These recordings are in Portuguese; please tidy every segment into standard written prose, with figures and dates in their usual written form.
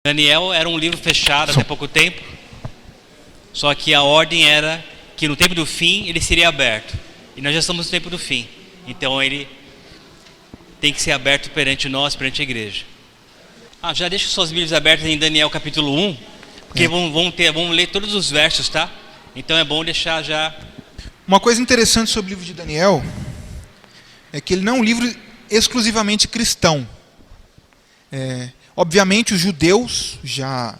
Daniel era um livro fechado até pouco tempo, só que a ordem era que no tempo do fim ele seria aberto. E nós já estamos no tempo do fim, então ele tem que ser aberto perante nós, perante a igreja. Já deixa suas Bíblias abertas em Daniel capítulo 1, porque vamos ler todos os versos, tá? Então é bom deixar já. Uma coisa interessante sobre o livro de Daniel é que ele não é um livro exclusivamente cristão. Obviamente os judeus já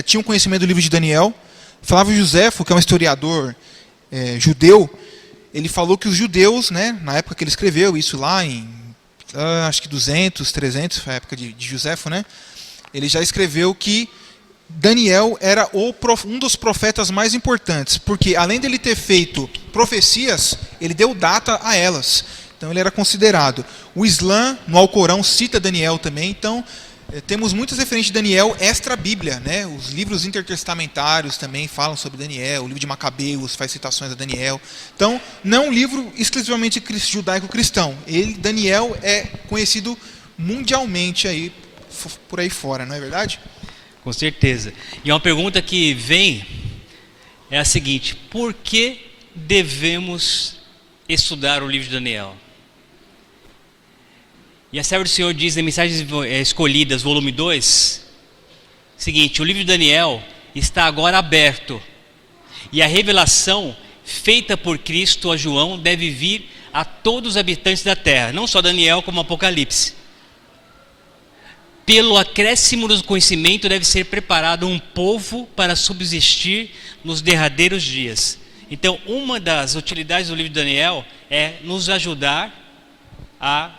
tinham conhecimento do livro de Daniel. Flávio Josefo, que é um historiador judeu, ele falou que os judeus, né, na época que ele escreveu isso lá em acho que 200, 300, foi a época de Josefo, né? Ele já escreveu que Daniel era um dos profetas mais importantes, porque além dele ter feito profecias, ele deu data a elas. Então ele era considerado. O Islã, no Alcorão, cita Daniel também. Então temos muitas referências de Daniel extra-bíblia, né? Os livros intertestamentários também falam sobre Daniel. O livro de Macabeus faz citações a Daniel. Então não é um livro exclusivamente judaico-cristão. Daniel é conhecido mundialmente aí, por aí fora, não é verdade? Com certeza. E uma pergunta que vem é a seguinte: por que devemos estudar o livro de Daniel? E a serva do Senhor diz em Mensagens Escolhidas, volume 2, seguinte: o livro de Daniel está agora aberto, e a revelação feita por Cristo a João deve vir a todos os habitantes da terra, não só Daniel como Apocalipse. Pelo acréscimo do conhecimento deve ser preparado um povo para subsistir nos derradeiros dias. Então, uma das utilidades do livro de Daniel é nos ajudar a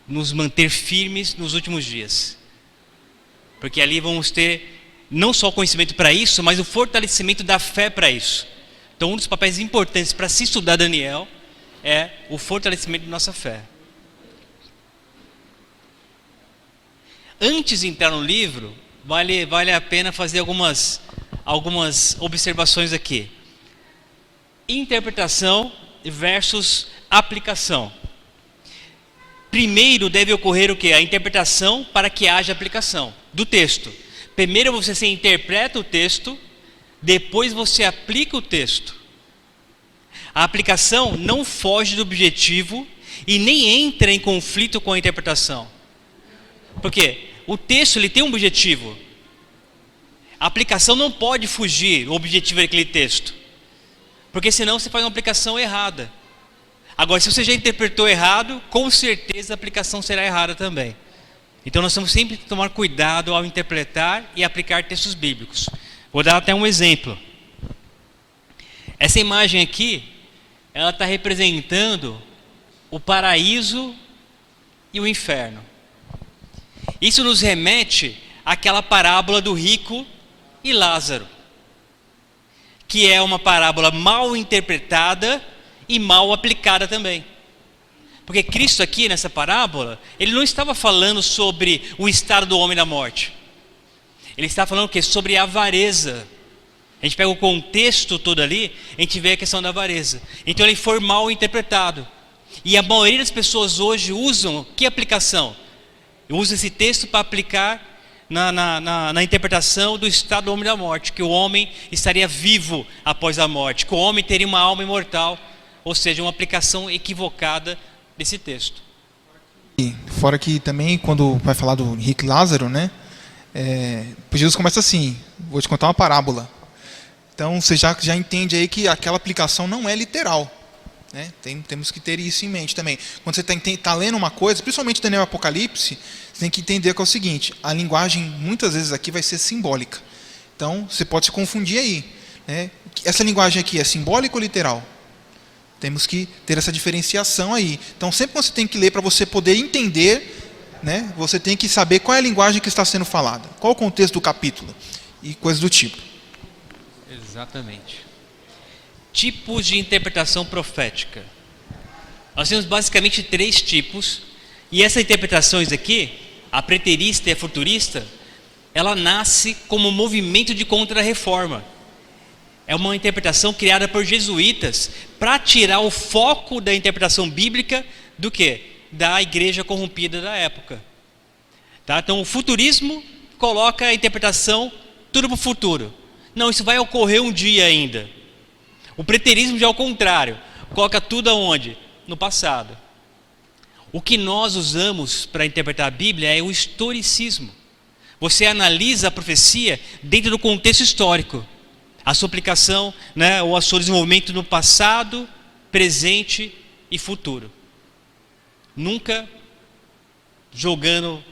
nos manter firmes nos últimos dias. Porque ali vamos ter não só o conhecimento para isso, mas o fortalecimento da fé para isso. Então, um dos papéis importantes para se estudar Daniel é o fortalecimento da nossa fé. Antes de entrar no livro, vale a pena fazer algumas observações aqui. Interpretação versus aplicação. Primeiro deve ocorrer o quê? A interpretação para que haja aplicação do texto. Primeiro você interpreta o texto, depois você aplica o texto. A aplicação não foge do objetivo e nem entra em conflito com a interpretação. Por quê? O texto ele tem um objetivo. A aplicação não pode fugir do objetivo daquele texto, porque senão você faz uma aplicação errada. Agora, se você já interpretou errado, com certeza a aplicação será errada também. Então nós temos sempre que tomar cuidado ao interpretar e aplicar textos bíblicos. Vou dar até um exemplo. Essa imagem aqui, ela está representando o paraíso e o inferno. Isso nos remete àquela parábola do rico e Lázaro, que é uma parábola mal interpretada e mal aplicada também. Porque Cristo aqui nessa parábola, ele não estava falando sobre o estado do homem na morte. Ele está falando o quê? Sobre a avareza. A gente pega o contexto todo ali, a gente vê a questão da avareza. Então ele foi mal interpretado. E a maioria das pessoas hoje usam que aplicação? Usa esse texto para aplicar na interpretação do estado do homem da morte, que o homem estaria vivo após a morte, que o homem teria uma alma imortal, ou seja, uma aplicação equivocada desse texto. Fora que também, quando vai falar do rico e Lázaro, né, Jesus começa assim: vou te contar uma parábola. Então você já entende aí que aquela aplicação não é literal. Né? Temos que ter isso em mente também. Quando você está lendo uma coisa, principalmente Daniel e Apocalipse, você tem que entender que é o seguinte: a linguagem muitas vezes aqui vai ser simbólica. Então você pode se confundir aí. Né? Essa linguagem aqui é simbólica ou literal? Temos que ter essa diferenciação aí. Então sempre que você tem que ler para você poder entender, né, você tem que saber qual é a linguagem que está sendo falada, qual o contexto do capítulo e coisas do tipo. Exatamente. Tipos de interpretação profética. Nós temos basicamente 3 tipos, e essas interpretações aqui, a preterista e a futurista, ela nasce como movimento de contra-reforma. É uma interpretação criada por jesuítas para tirar o foco da interpretação bíblica do quê? Da igreja corrompida da época. Tá? Então o futurismo coloca a interpretação tudo para o futuro. Não, isso vai ocorrer um dia ainda. O preterismo já é o contrário. Coloca tudo aonde? No passado. O que nós usamos para interpretar a Bíblia é o historicismo. Você analisa a profecia dentro do contexto histórico. A sua aplicação, né, ou o seu desenvolvimento no passado, presente e futuro. Nunca jogando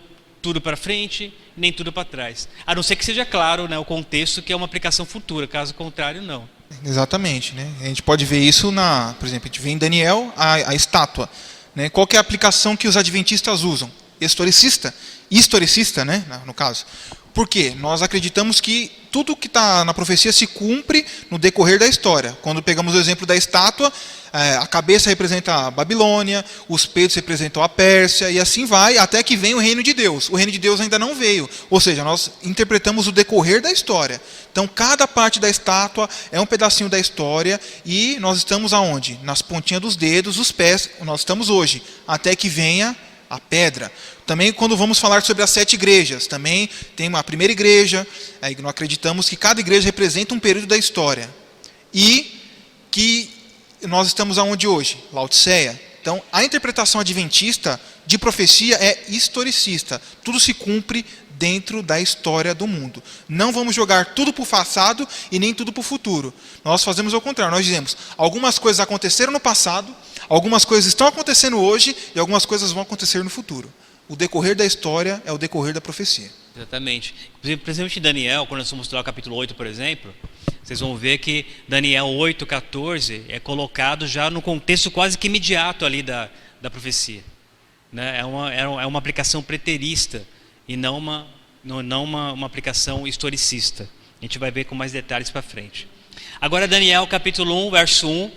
tudo para frente, nem tudo para trás. A não ser que seja claro, né, o contexto, que é uma aplicação futura. Caso contrário, não. Exatamente, né? A gente pode ver isso por exemplo, a gente vê em Daniel a estátua, né? Qual que é a aplicação que os adventistas usam? Historicista, né? No caso. Por quê? Nós acreditamos que tudo que está na profecia se cumpre no decorrer da história. Quando pegamos o exemplo da estátua, a cabeça representa a Babilônia, os peitos representam a Pérsia, e assim vai, até que vem o reino de Deus. O reino de Deus ainda não veio. Ou seja, nós interpretamos o decorrer da história. Então, cada parte da estátua é um pedacinho da história, e nós estamos aonde? Nas pontinhas dos dedos, os pés, nós estamos hoje, até que venha a pedra. Também quando vamos falar sobre as 7 igrejas, também tem uma primeira igreja, nós acreditamos que cada igreja representa um período da história. E que nós estamos aonde hoje? Laodiceia. Então, a interpretação adventista de profecia é historicista. Tudo se cumpre dentro da história do mundo. Não vamos jogar tudo para o passado e nem tudo para o futuro. Nós fazemos o contrário. Nós dizemos, algumas coisas aconteceram no passado, algumas coisas estão acontecendo hoje e algumas coisas vão acontecer no futuro. O decorrer da história é o decorrer da profecia. Exatamente. Principalmente Daniel, quando nós vamos mostrar o capítulo 8, por exemplo, vocês vão ver que Daniel 8:14 é colocado já no contexto quase que imediato ali da profecia. Né? É uma aplicação preterista e não uma aplicação historicista. A gente vai ver com mais detalhes para frente. Agora Daniel capítulo 1, verso 1.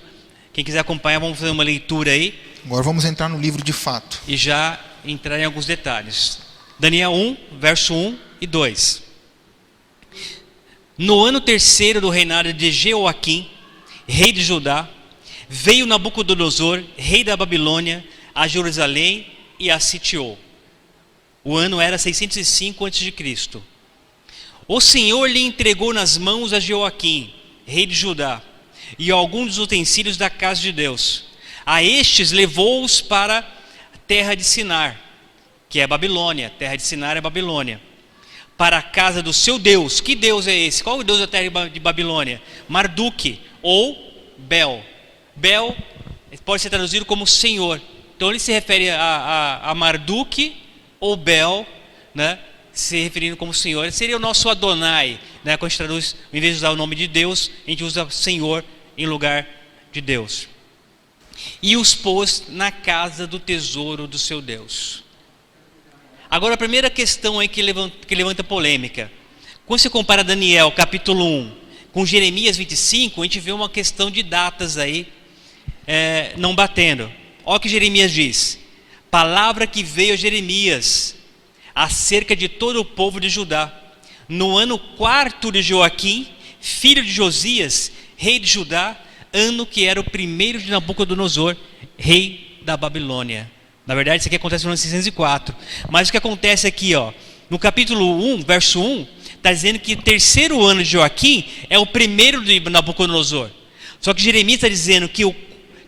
Quem quiser acompanhar, vamos fazer uma leitura aí. Agora vamos entrar no livro de fato. E já entrar em alguns detalhes. Daniel 1, verso 1 e 2. No ano 3º do reinado de Jeoaquim, rei de Judá, veio Nabucodonosor, rei da Babilônia, a Jerusalém e a sitiou. O ano era 605 a.C. O Senhor lhe entregou nas mãos a Jeoaquim, rei de Judá, e alguns dos utensílios da casa de Deus. A estes levou-os para a terra de Sinar, que é Babilônia. Terra de Sinar é Babilônia. Para a casa do seu Deus. Que Deus é esse? Qual é o Deus da terra de Babilônia? Marduk ou Bel. Bel pode ser traduzido como Senhor. Então ele se refere a Marduk ou Bel, né? Se referindo como Senhor. Seria o nosso Adonai, né? Quando a gente traduz, em vez de usar o nome de Deus, a gente usa Senhor em lugar de Deus. E os pôs na casa do tesouro do seu Deus. Agora a primeira questão aí que levanta polêmica. Quando você compara Daniel capítulo 1 com Jeremias 25, a gente vê uma questão de datas aí não batendo. Olha o que Jeremias diz. Palavra que veio a Jeremias acerca de todo o povo de Judá. No ano 4º de Joaquim, filho de Josias, rei de Judá, ano que era o 1º de Nabucodonosor, rei da Babilônia. Na verdade, isso aqui acontece no ano 604. Mas o que acontece aqui, ó, no capítulo 1, verso 1, está dizendo que o 3º ano de Joaquim é o 1º de Nabucodonosor. Só que Jeremias está dizendo que o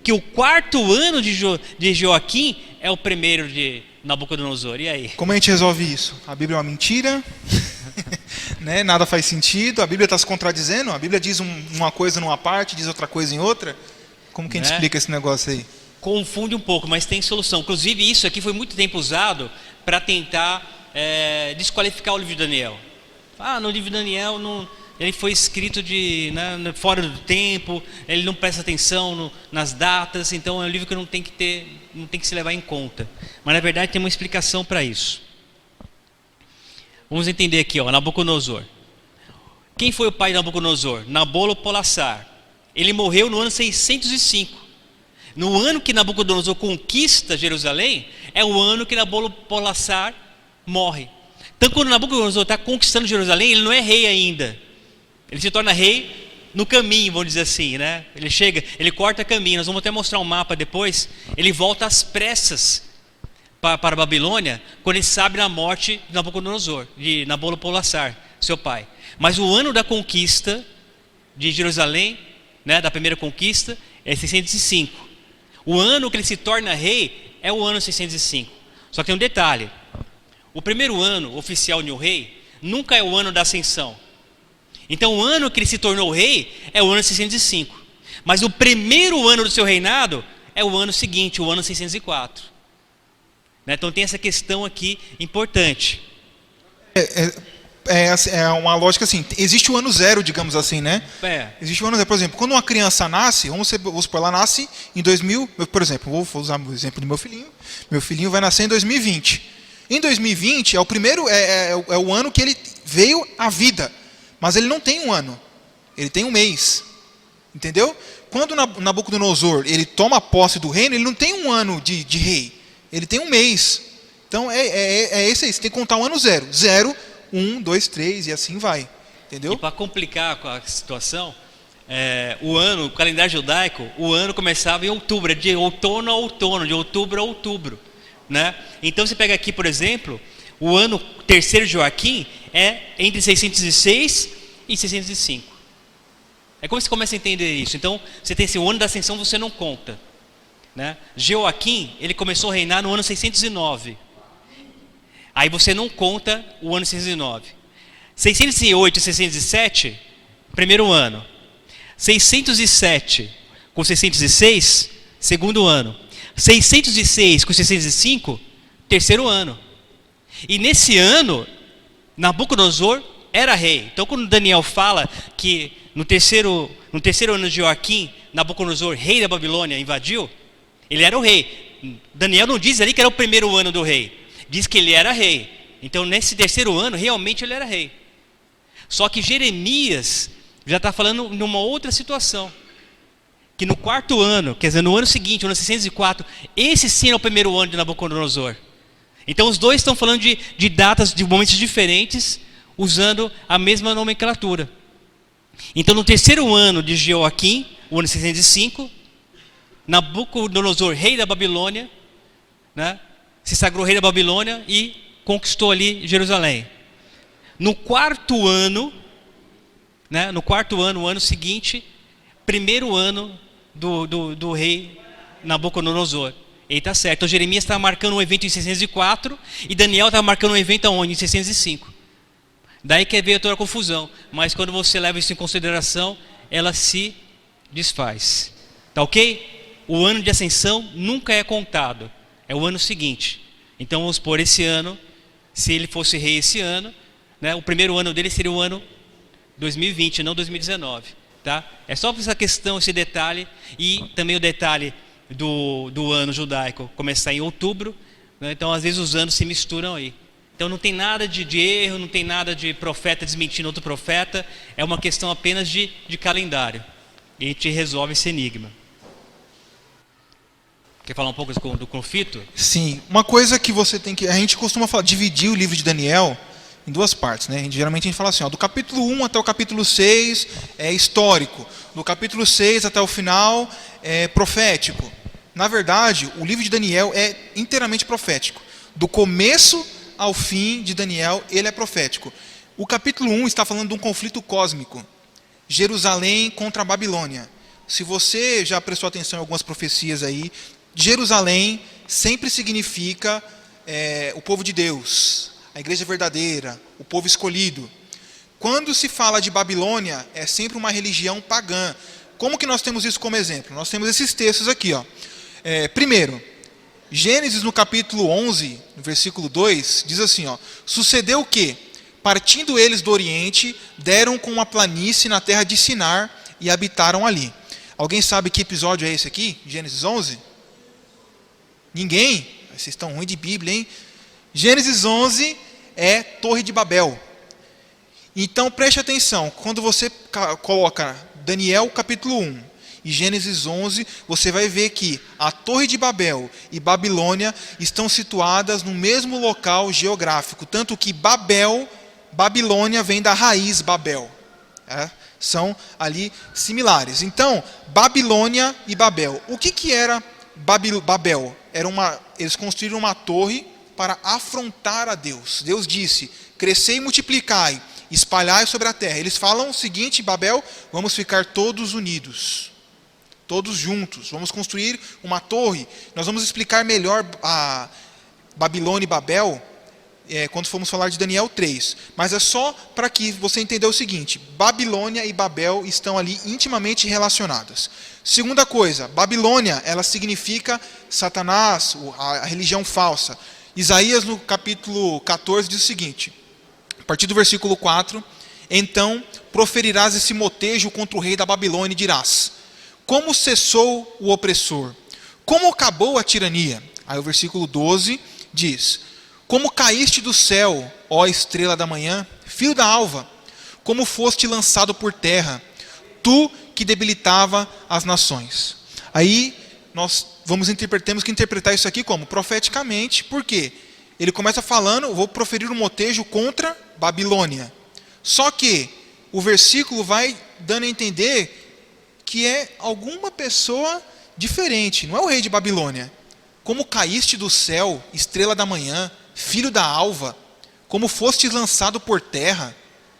4º ano de Joaquim é o 1º de Nabucodonosor. E aí? Como a gente resolve isso? A Bíblia é uma mentira? Né? Nada faz sentido? A Bíblia está se contradizendo? A Bíblia diz uma coisa numa parte, diz outra coisa em outra? Como que a gente explica esse negócio aí? Confunde um pouco, mas tem solução. Inclusive isso aqui foi muito tempo usado para tentar desqualificar o livro de Daniel. No livro de Daniel ele foi escrito fora do tempo, ele não presta atenção nas datas, então é um livro que não tem que se levar em conta. Mas na verdade tem uma explicação para isso. Vamos entender aqui, Nabucodonosor. Quem foi o pai de Nabucodonosor? Nabopolassar. Ele morreu no ano 605. No ano que Nabucodonosor conquista Jerusalém, é o ano que Nabopolassar morre. Então quando Nabucodonosor está conquistando Jerusalém, ele não é rei ainda. Ele se torna rei no caminho, vamos dizer assim, né? Ele chega, ele corta caminho. Nós vamos até mostrar um mapa depois. Ele volta às pressas para a Babilônia quando ele sabe da morte de Nabucodonosor, de Nabopolassar, seu pai. Mas o ano da conquista de Jerusalém, né, da primeira conquista, é 605. O ano que ele se torna rei é o ano 605. Só que tem um detalhe: o primeiro ano oficial de um rei nunca é o ano da ascensão. Então o ano que ele se tornou rei é o ano 605. Mas o primeiro ano do seu reinado é o ano seguinte, o ano 604. Né? Então tem essa questão aqui importante. É uma lógica assim, existe o ano zero, digamos assim, né? Existe o ano zero, por exemplo, quando uma criança nasce, vamos supor, ela nasce em 2000, por exemplo, vou usar o exemplo do meu filhinho vai nascer em 2020. Em 2020 é o primeiro, é o ano que ele veio à vida, mas ele não tem um ano, ele tem um mês, entendeu? Quando Nabucodonosor, ele toma posse do reino, ele não tem um ano de rei, ele tem um mês. Então é esse aí, você tem que contar um ano zero, 1, 2, 3 e assim vai, entendeu? E para complicar com a situação, o calendário judaico, o ano começava em outubro, de outono a outono, de outubro a outubro, né? Então você pega aqui, por exemplo, o ano terceiro de Joaquim é entre 606 e 605. É como você começa a entender isso. Então você tem esse ano da ascensão, você não conta, né? Joaquim, ele começou a reinar no ano 609. Aí você não conta o ano 609. 608 e 607, primeiro ano. 607 com 606, segundo ano. 606 com 605, terceiro ano. E nesse ano, Nabucodonosor era rei. Então quando Daniel fala que no terceiro ano de Joaquim, Nabucodonosor, rei da Babilônia, invadiu, ele era o rei. Daniel não diz ali que era o primeiro ano do rei. Diz que ele era rei. Então nesse terceiro ano realmente ele era rei. Só que Jeremias já está falando numa outra situação, que no quarto ano, quer dizer, no ano seguinte, no ano 604, esse sim é o primeiro ano de Nabucodonosor. Então os dois estão falando de datas, de momentos diferentes, usando a mesma nomenclatura. Então no terceiro ano de Joaquim, o ano 605, Nabucodonosor, rei da Babilônia, né, se sagrou rei da Babilônia e conquistou ali Jerusalém. No quarto ano, né, o ano seguinte, primeiro ano do rei Nabucodonosor. Ele está certo. Então Jeremias está marcando um evento em 604 e Daniel está marcando um evento aonde? Em 605. Daí que veio toda a confusão. Mas quando você leva isso em consideração, ela se desfaz. Tá ok? O ano de ascensão nunca é contado. É o ano seguinte. Então vamos supor, esse ano, se ele fosse rei esse ano, né, o primeiro ano dele seria o ano 2020, não 2019. Tá? É só essa questão, esse detalhe, e também o detalhe do ano judaico começar em outubro, né? Então às vezes os anos se misturam aí. Então não tem nada de erro, não tem nada de profeta desmentindo outro profeta, é uma questão apenas de calendário. E a gente resolve esse enigma. Quer falar um pouco do conflito? Sim, uma coisa que você tem que... A gente costuma dividir o livro de Daniel em duas partes, né? Geralmente a gente fala assim, ó, do capítulo 1 até o capítulo 6 é histórico, do capítulo 6 até o final é profético. Na verdade, o livro de Daniel é inteiramente profético. Do começo ao fim de Daniel, ele é profético. O capítulo 1 está falando de um conflito cósmico. Jerusalém contra a Babilônia. Se você já prestou atenção em algumas profecias aí, Jerusalém sempre significa o povo de Deus, a igreja verdadeira, o povo escolhido. Quando se fala de Babilônia, é sempre uma religião pagã. Como que nós temos isso como exemplo? Nós temos esses textos aqui, ó. Primeiro, Gênesis no capítulo 11, no versículo 2, diz assim, ó: sucedeu que, partindo eles do Oriente, deram com uma planície na terra de Sinar e habitaram ali. Alguém sabe que episódio é esse aqui? Gênesis 11? Ninguém? Vocês estão ruins de Bíblia, hein? Gênesis 11 é Torre de Babel. Então preste atenção, quando você coloca Daniel capítulo 1 e Gênesis 11, você vai ver que a Torre de Babel e Babilônia estão situadas no mesmo local geográfico, tanto que Babilônia vem da raiz Babel. São ali similares. Então, Babilônia e Babel. O que era Babel? Eles construíram uma torre para afrontar a Deus. Deus disse: crescei e multiplicai, espalhai sobre a terra. Eles falam o seguinte: Babel, vamos ficar todos unidos, todos juntos, vamos construir uma torre. Nós vamos explicar melhor a Babilônia e Babel quando formos falar de Daniel 3. Mas é só para que você entenda o seguinte: Babilônia e Babel estão ali intimamente relacionadas. Segunda coisa, Babilônia, ela significa Satanás, a religião falsa. Isaías, no capítulo 14, diz o seguinte, a partir do versículo 4: então proferirás esse motejo contra o rei da Babilônia e dirás: como cessou o opressor? Como acabou a tirania? Aí o versículo 12 diz: como caíste do céu, ó estrela da manhã, filho da alva, como foste lançado por terra, tu que debilitava as nações. Aí nós temos que interpretar isso aqui como profeticamente, porque ele começa falando: vou proferir um motejo contra Babilônia. Só que o versículo vai dando a entender que é alguma pessoa diferente, não é o rei de Babilônia. Como caíste do céu, estrela da manhã, filho da alva, como foste lançado por terra,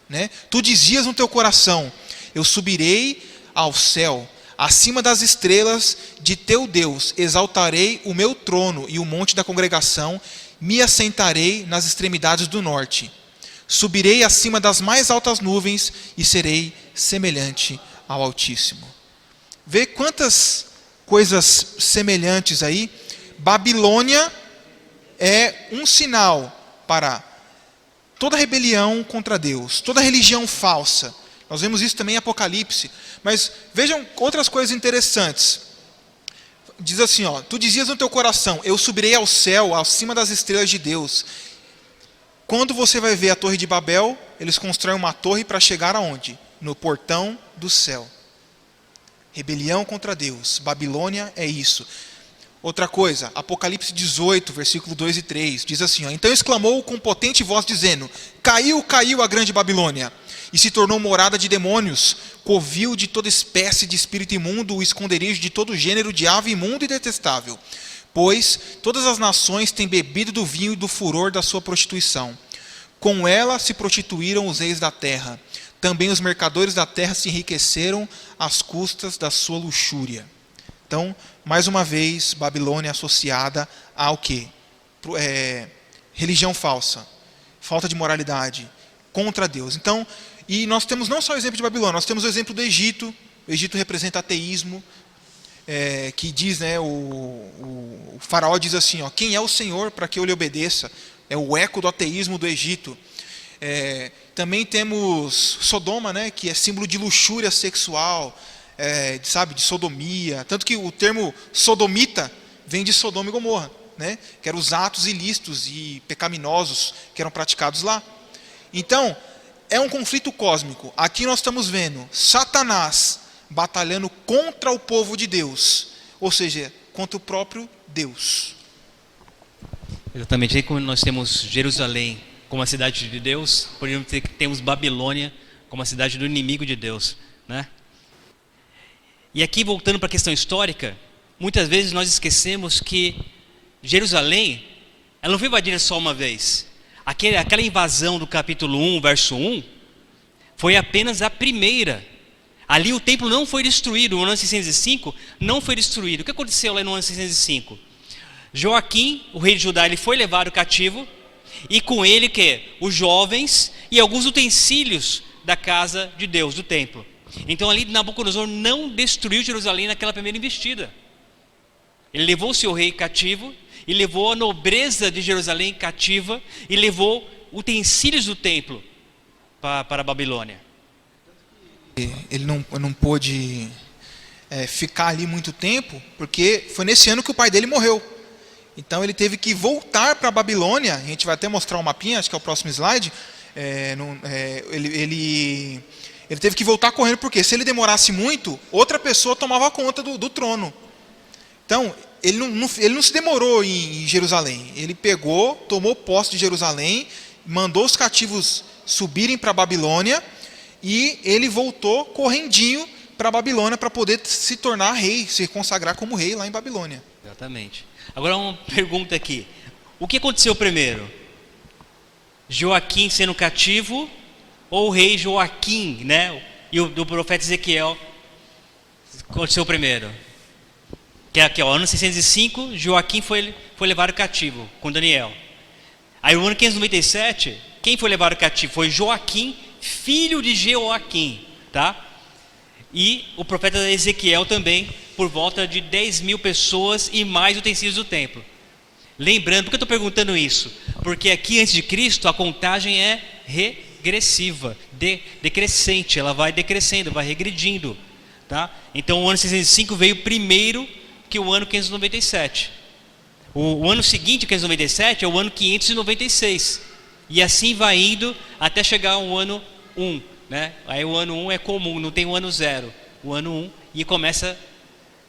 né? Tu dizias no teu coração: eu subirei ao céu, acima das estrelas de teu Deus, exaltarei o meu trono e o monte da congregação, me assentarei nas extremidades do norte. Subirei acima das mais altas nuvens e serei semelhante ao Altíssimo. Vê quantas coisas semelhantes aí. Babilônia é um sinal para toda rebelião contra Deus, toda religião falsa. Nós vemos isso também em Apocalipse. Mas vejam outras coisas interessantes. Diz assim, ó: tu dizias no teu coração: eu subirei ao céu, acima das estrelas de Deus. Quando você vai ver a Torre de Babel, eles constroem uma torre para chegar aonde? No portão do céu. Rebelião contra Deus. Babilônia é isso. Outra coisa, Apocalipse 18, versículo 2 e 3, diz assim, ó: então exclamou com potente voz, dizendo: caiu, caiu a grande Babilônia, e se tornou morada de demônios, covil de toda espécie de espírito imundo, o esconderijo de todo gênero de ave imundo e detestável. Pois todas as nações têm bebido do vinho e do furor da sua prostituição. Com ela se prostituíram os reis da terra. Também os mercadores da terra se enriqueceram às custas da sua luxúria. Então, mais uma vez, Babilônia associada ao quê? Religião falsa, falta de moralidade, contra Deus. Então, e nós temos não só o exemplo de Babilônia, nós temos o exemplo do Egito. O Egito representa ateísmo, que diz, né, o faraó diz assim, ó: quem é o Senhor para que eu lhe obedeça? É o eco do ateísmo do Egito. Também temos Sodoma, né, que é símbolo de luxúria sexual, de sodomia. Tanto que o termo sodomita vem de Sodoma e Gomorra, né, que eram os atos ilícitos e pecaminosos que eram praticados lá. Então, é um conflito cósmico. Aqui nós estamos vendo Satanás batalhando contra o povo de Deus, ou seja, contra o próprio Deus. Exatamente. Aí, como nós temos Jerusalém como a cidade de Deus, podemos dizer que temos Babilônia como a cidade do inimigo de Deus, né? E aqui, voltando para a questão histórica, muitas vezes nós esquecemos que Jerusalém, ela não foi invadida só uma vez. Aquela invasão do capítulo 1, verso 1, foi apenas a primeira. Ali o templo não foi destruído, no ano 605 não foi destruído. O que aconteceu lá no ano 605? Joaquim, o rei de Judá, ele foi levado cativo, e com ele os jovens e alguns utensílios da casa de Deus, do templo. Então ali Nabucodonosor não destruiu Jerusalém naquela primeira investida. Ele levou o seu rei cativo, e levou a nobreza de Jerusalém cativa, e levou utensílios do templo para a Babilônia. Ele não pôde ficar ali muito tempo, porque foi nesse ano que o pai dele morreu. Então ele teve que voltar para a Babilônia. A gente vai até mostrar um mapinha, acho que é o próximo slide. Ele teve que voltar correndo, porque se ele demorasse muito, outra pessoa tomava conta do trono. Então, ele não se demorou em Jerusalém. Ele pegou, tomou posse de Jerusalém, mandou os cativos subirem para a Babilônia, e ele voltou correndinho para a Babilônia para poder se tornar rei, se consagrar como rei lá em Babilônia. Exatamente. Agora uma pergunta aqui. O que aconteceu primeiro? Joaquim sendo cativo ou o rei Joaquim, né? E o do profeta Ezequiel aconteceu primeiro? Que é aqui, ó, ano 605, Joaquim foi levado cativo com Daniel. Aí no ano 597, quem foi levado cativo foi Joaquim, filho de Jeoaquim, tá? E o profeta Ezequiel também, por volta de 10.000 pessoas e mais utensílios do templo. Lembrando, por que eu estou perguntando isso? Porque aqui antes de Cristo a contagem é regressiva, decrescente, ela vai decrescendo, vai regredindo, tá? Então o ano 605 veio primeiro que o ano 597. O ano seguinte, 597, é o ano 596. E assim vai indo até chegar ao ano 1, né? Aí o ano 1 é comum, não tem o ano 0. O ano 1 e começa a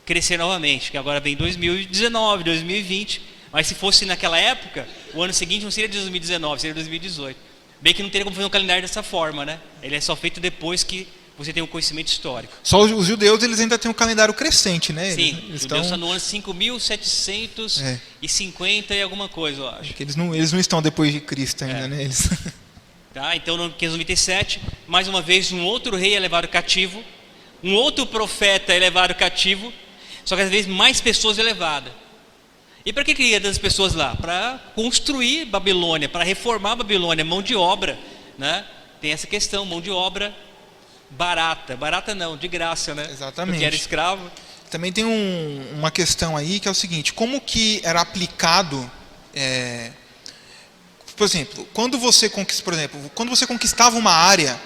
crescer novamente, que agora vem 2019, 2020. Mas se fosse naquela época, o ano seguinte não seria 2019, seria 2018. Bem que não teria como fazer um calendário dessa forma, né? Ele é só feito depois que você tem um conhecimento histórico. Só os judeus, eles ainda têm um calendário crescente, né? Sim, eles os judeus estão no ano 5.750 e alguma coisa, eu acho. Porque eles não estão depois de Cristo ainda, né? Eles... Tá, então no ano 597, mais uma vez um outro rei é levado cativo, um outro profeta é levado cativo, só que às vezes mais pessoas é levada. E para que queria das pessoas lá? Para construir Babilônia, para reformar Babilônia, mão de obra, né? Tem essa questão, mão de obra barata não, de graça, né? Exatamente. Porque era escravo. Também tem uma questão aí que é o seguinte: como que era aplicado, por exemplo, quando você conquistava uma área,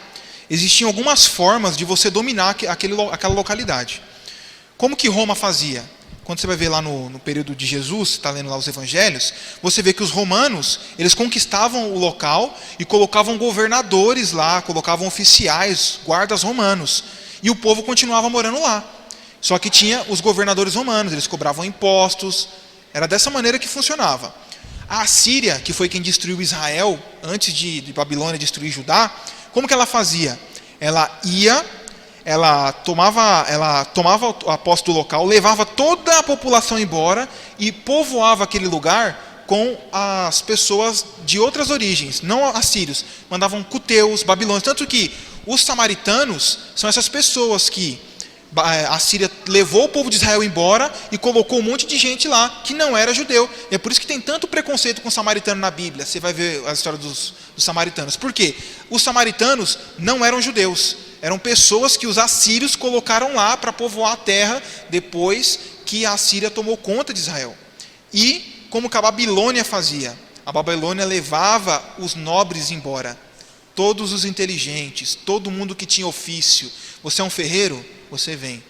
existiam algumas formas de você dominar aquela localidade. Como que Roma fazia? Quando você vai ver lá no período de Jesus, está lendo lá os evangelhos, você vê que os romanos, eles conquistavam o local e colocavam governadores lá, colocavam oficiais, guardas romanos, e o povo continuava morando lá. Só que tinha os governadores romanos, eles cobravam impostos, era dessa maneira que funcionava. A Assíria, que foi quem destruiu Israel, antes de Babilônia destruir Judá, como que ela fazia? Ela tomava a posse do local, levava toda a população embora e povoava aquele lugar com as pessoas de outras origens, não assírios. Mandavam cuteus, babilônios, tanto que os samaritanos são essas pessoas que a Síria levou o povo de Israel embora e colocou um monte de gente lá que não era judeu. E é por isso que tem tanto preconceito com o samaritano na Bíblia. Você vai ver a história dos samaritanos. Por quê? Os samaritanos não eram judeus. Eram pessoas que os assírios colocaram lá para povoar a terra depois que a Síria tomou conta de Israel. E como que a Babilônia fazia? A Babilônia levava os nobres embora. Todos os inteligentes, todo mundo que tinha ofício. Você é um ferreiro? Você vem.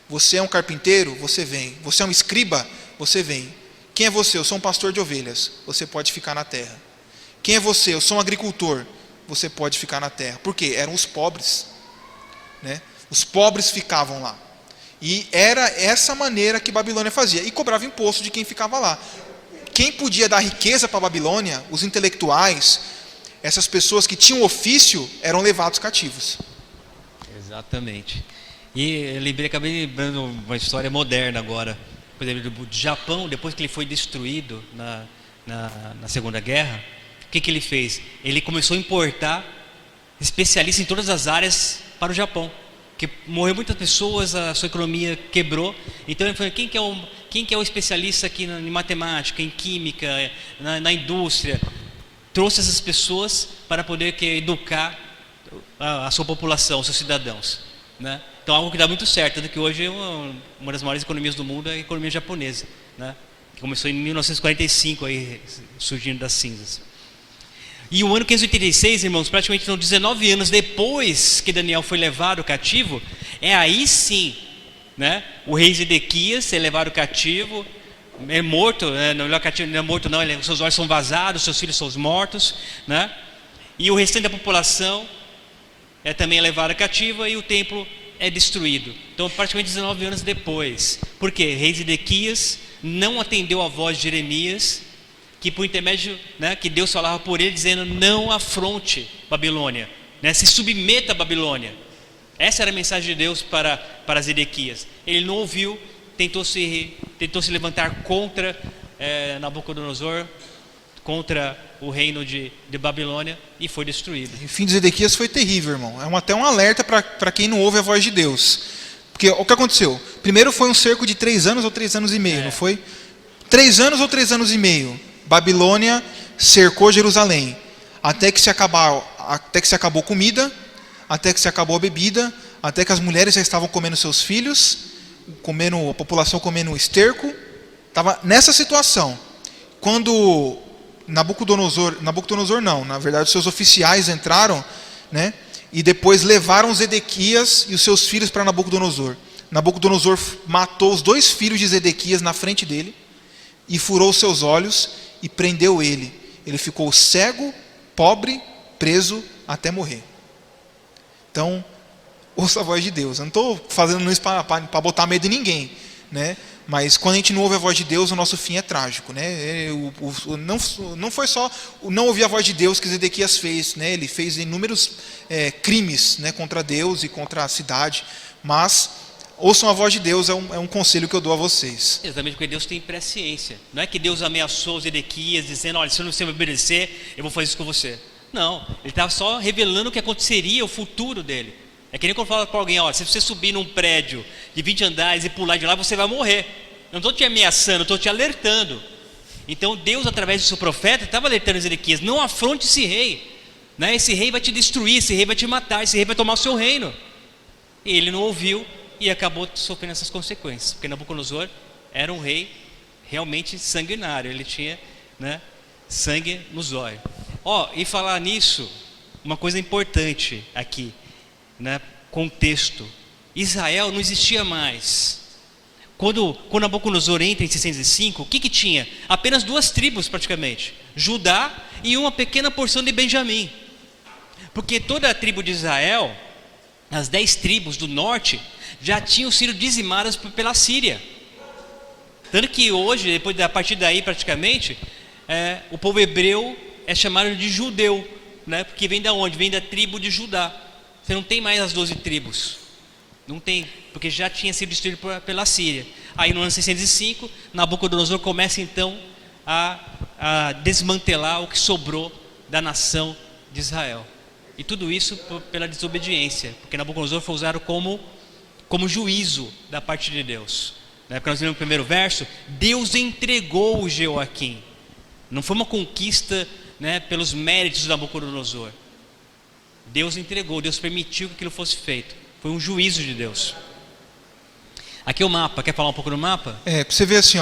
Você é um carpinteiro? Você vem. Você é um escriba? Você vem. Quem é você? Eu sou um pastor de ovelhas. Você pode ficar na terra. Quem é você? Eu sou um agricultor. Você pode ficar na terra. Por quê? Eram os pobres, né? Os pobres ficavam lá. E era essa maneira que Babilônia fazia. E cobrava imposto de quem ficava lá. Quem podia dar riqueza para a Babilônia, os intelectuais, essas pessoas que tinham ofício, eram levados cativos. Exatamente. E eu acabei lembrando uma história moderna agora. Por exemplo, do Japão, depois que ele foi destruído na Segunda Guerra, o que ele fez? Ele começou a importar especialistas em todas as áreas para o Japão. Porque morreu muitas pessoas, a sua economia quebrou. Então ele falou, quem que é o especialista aqui em matemática, em química, na indústria? Trouxe essas pessoas para poder educar a sua população, os seus cidadãos, né? Então algo que dá muito certo, tanto que hoje uma das maiores economias do mundo é a economia japonesa, né? Que começou em 1945, aí, surgindo das cinzas. E o ano 586, irmãos, praticamente 19 anos depois que Daniel foi levado cativo, é aí sim, né? O rei Zedequias é levado cativo, é morto, né? Não é morto não, seus olhos são vazados, seus filhos são mortos, né? E o restante da população também é levado cativa e o templo é destruído. Então praticamente 19 anos depois. Por quê? Rei Zedequias não atendeu a voz de Jeremias, que por intermédio, né, que Deus falava por ele, dizendo, não afronte Babilônia, né, se submeta a Babilônia. Essa era a mensagem de Deus para Zedequias. Ele não ouviu, tentou se tentou se levantar contra Nabucodonosor, contra o reino de Babilônia, e foi destruído. O fim de Zedequias foi terrível, irmão. É até um alerta para quem não ouve a voz de Deus. Porque o que aconteceu? Primeiro foi um cerco de 3 anos ou 3 anos e meio, não foi? 3 anos ou 3 anos e meio. Babilônia cercou Jerusalém. Até que se acabou comida, até que se acabou a bebida, até que as mulheres já estavam comendo seus filhos, a população comendo esterco. Estava nessa situação. Quando Nabucodonosor não, na verdade seus oficiais entraram, né, e depois levaram Zedequias e os seus filhos para Nabucodonosor. Nabucodonosor matou os 2 filhos de Zedequias na frente dele e furou seus olhos e prendeu ele. Ele ficou cego, pobre, preso até morrer. Então, ouça a voz de Deus. Eu não estou fazendo isso para botar medo em ninguém, né? Mas quando a gente não ouve a voz de Deus, o nosso fim é trágico, né? Não foi só o não ouvir a voz de Deus que Zedequias fez, né? Ele fez inúmeros crimes, né, contra Deus e contra a cidade. Mas ouçam a voz de Deus, é um conselho que eu dou a vocês. Exatamente, porque Deus tem presciência. Não é que Deus ameaçou Zedequias dizendo: olha, se você não me obedecer, eu vou fazer isso com você. Não, ele estava só revelando o que aconteceria, o futuro dele. É que nem quando fala para alguém: ó, se você subir num prédio de 20 andares e pular de lá, você vai morrer. Eu não estou te ameaçando, eu estou te alertando. Então Deus, através do seu profeta, estava alertando Zedequias: não afronte esse rei, né? Esse rei vai te destruir, esse rei vai te matar, esse rei vai tomar o seu reino. E ele não ouviu e acabou sofrendo essas consequências, porque Nabucodonosor era um rei realmente sanguinário, ele tinha, né, sangue nos olhos. E falar nisso, uma coisa importante aqui, né, contexto: Israel não existia mais. Quando Nabucodonosor entra em 605, o que tinha? Apenas 2 tribos praticamente, Judá e uma pequena porção de Benjamim. Porque toda a tribo de Israel, as 10 tribos do norte, já tinham sido dizimadas pela Síria. Tanto que hoje, a partir daí praticamente, o povo hebreu é chamado de judeu, né? Porque vem da onde? Vem da tribo de Judá. Você não tem mais as 12 tribos. Não tem, porque já tinha sido destruído pela Síria. Aí no ano 605, Nabucodonosor começa então a desmantelar o que sobrou da nação de Israel. E tudo isso pela desobediência, porque Nabucodonosor foi usado como juízo da parte de Deus. Porque nós vimos no primeiro verso: Deus entregou o Jeoaquim. Não foi uma conquista, né, pelos méritos de Nabucodonosor. Deus entregou, Deus permitiu que aquilo fosse feito. Foi um juízo de Deus. Aqui é o mapa. Quer falar um pouco do mapa? Para você ver assim,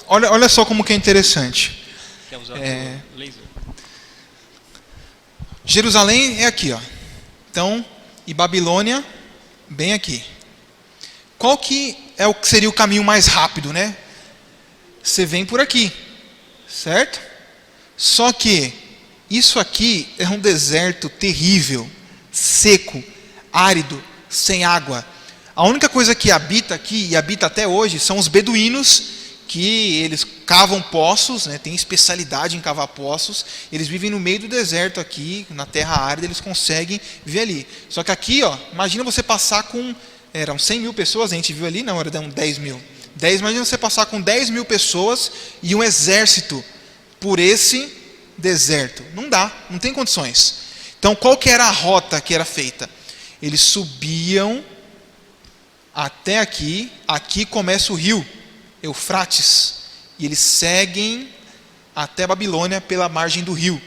olha só como que é interessante. Quer usar o laser? Jerusalém é aqui, Então, e Babilônia bem aqui. Qual que seria o caminho mais rápido, né? Você vem por aqui, certo? Só que isso aqui é um deserto terrível, seco, árido, sem água. A única coisa que habita aqui, e habita até hoje, são os beduínos, que eles cavam poços, né, tem especialidade em cavar poços. Eles vivem no meio do deserto aqui, na terra árida, eles conseguem viver ali. Só que aqui, imagina você passar com... Eram 100 mil pessoas, a gente viu ali, não, eram 10 mil. Imagina você passar com 10 mil pessoas e um exército por esse deserto. Não dá, não tem condições. Então, qual que era a rota que era feita? Eles subiam até aqui começa o rio Eufrates, e eles seguem até Babilônia pela margem do rio,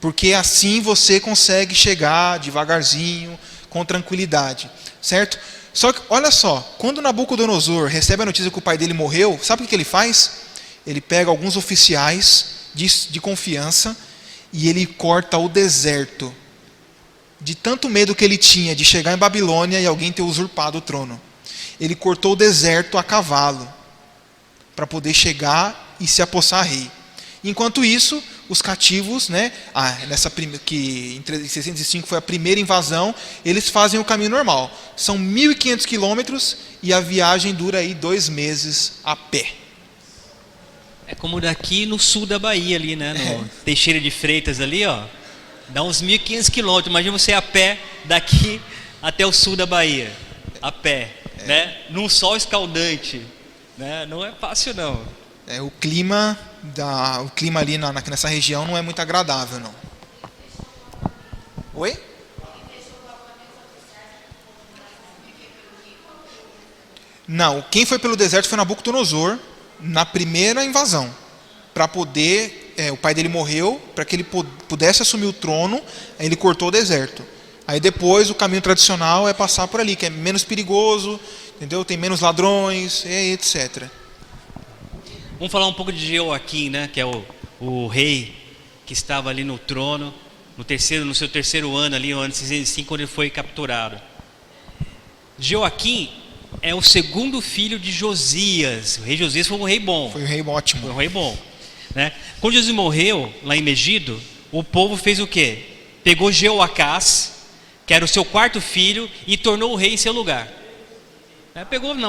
porque assim você consegue chegar devagarzinho, com tranquilidade, certo? Só que, olha só, quando Nabucodonosor recebe a notícia que o pai dele morreu, sabe o que ele faz? Ele pega alguns oficiais de confiança e ele corta o deserto, de tanto medo que ele tinha de chegar em Babilônia e alguém ter usurpado o trono. Ele cortou o deserto a cavalo, para poder chegar e se apossar rei. Enquanto isso, os cativos, né, que em 605 foi a primeira invasão, eles fazem o caminho normal. São 1.500 quilômetros e a viagem dura aí 2 meses a pé. É como daqui no sul da Bahia, ali, né, no Teixeira de Freitas ali, dá uns 1.500 quilômetros. Imagina você a pé daqui até o sul da Bahia, a pé, né, num sol escaldante. né? Não é fácil não. O clima ali nessa região não é muito agradável, não. Oi? Não, quem foi pelo deserto foi Nabucodonosor, na primeira invasão. Para poder, o pai dele morreu, para que ele pudesse assumir o trono, aí ele cortou o deserto. Aí depois o caminho tradicional é passar por ali, que é menos perigoso, entendeu? Tem menos ladrões, etc. Vamos falar um pouco de Jeoaquim, né? Que é o rei que estava ali no trono, no seu terceiro ano ali, o ano 605, quando ele foi capturado. Jeoaquim é o segundo filho de Josias. O rei Josias foi um rei bom. Foi um rei ótimo. Foi um rei bom, né? Quando Josias morreu, lá em Megido, o povo fez o quê? Pegou Jeoacás, que era o seu quarto filho, e tornou o rei em seu lugar.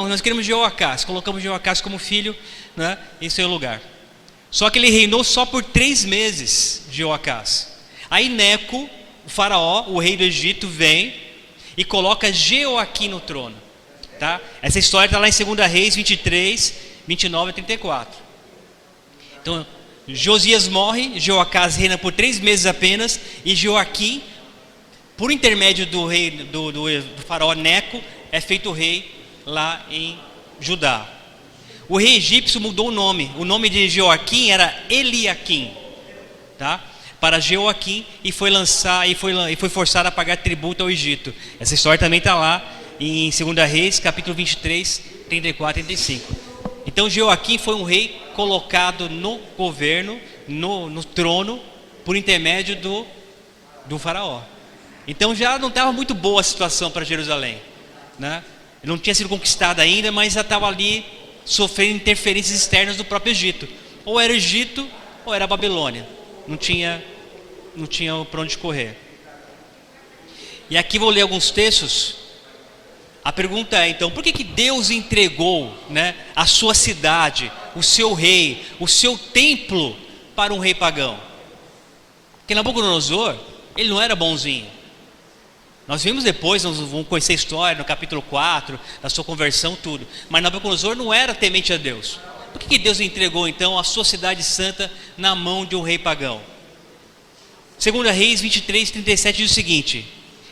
Nós queremos Jeoacás, colocamos Jeoacás como filho, né, em seu lugar. Só que ele reinou só por 3 meses, Jeoacás. Aí Neco, o faraó, o rei do Egito, vem e coloca Jeoaquim no trono. Tá? Essa história está lá em 2 Reis 23, 29 a 34. Então, Josias morre, Jeoacás reina por 3 meses apenas, e Jeoaquim, por intermédio do rei do faraó Neco, é feito rei lá em Judá. O rei egípcio mudou o nome. O nome de Jeoaquim era Eliaquim, tá? Para Jeoaquim, e foi forçado a pagar tributo ao Egito. Essa história também está lá em 2 Reis, capítulo 23, 34 e 35. Então Jeoaquim foi um rei colocado no governo, no trono, por intermédio do faraó. Então já não estava muito boa a situação para Jerusalém, né? Ele não tinha sido conquistado ainda, mas já estava ali sofrendo interferências externas do próprio Egito. Ou era Egito, ou era Babilônia. Não tinha para onde correr. E aqui vou ler alguns textos. A pergunta é, então, por que Deus entregou, né, a sua cidade, o seu rei, o seu templo para um rei pagão? Porque Nabucodonosor, ele não era bonzinho. Nós vimos depois, nós vamos conhecer a história no capítulo 4, da sua conversão, tudo. Mas Nabucodonosor não era temente a Deus. Por que Deus entregou então a sua cidade santa na mão de um rei pagão? 2 Reis 23, 37 diz o seguinte: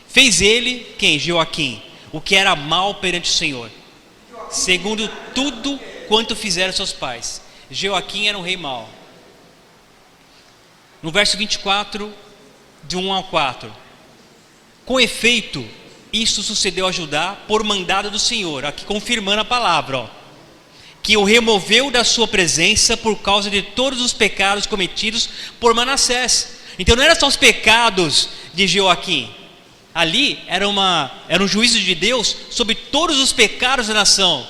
fez ele, quem? Jeoaquim, o que era mal perante o Senhor, segundo tudo quanto fizeram seus pais. Jeoaquim era um rei mau. No verso 24, de 1 ao 4: com efeito, isto sucedeu a Judá por mandado do Senhor, aqui confirmando a palavra, que o removeu da sua presença por causa de todos os pecados cometidos por Manassés. Então não eram só os pecados de Jeoaquim. Ali era um juízo de Deus sobre todos os pecados da nação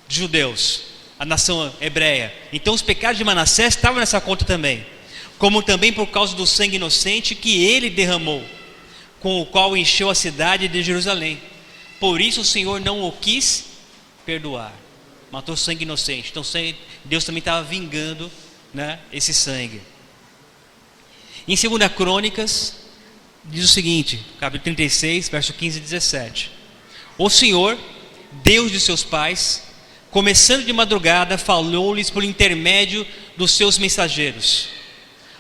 de judeus, a nação hebreia. Então os pecados de Manassés estavam nessa conta também, como também por causa do sangue inocente que ele derramou, com o qual encheu a cidade de Jerusalém. Por isso o Senhor não o quis perdoar. Matou sangue inocente. Então Deus também estava vingando, né, esse sangue. Em 2 Crônicas diz o seguinte, capítulo 36, verso 15 e 17: o Senhor, Deus de seus pais, começando de madrugada, falou-lhes por intermédio dos seus mensageiros,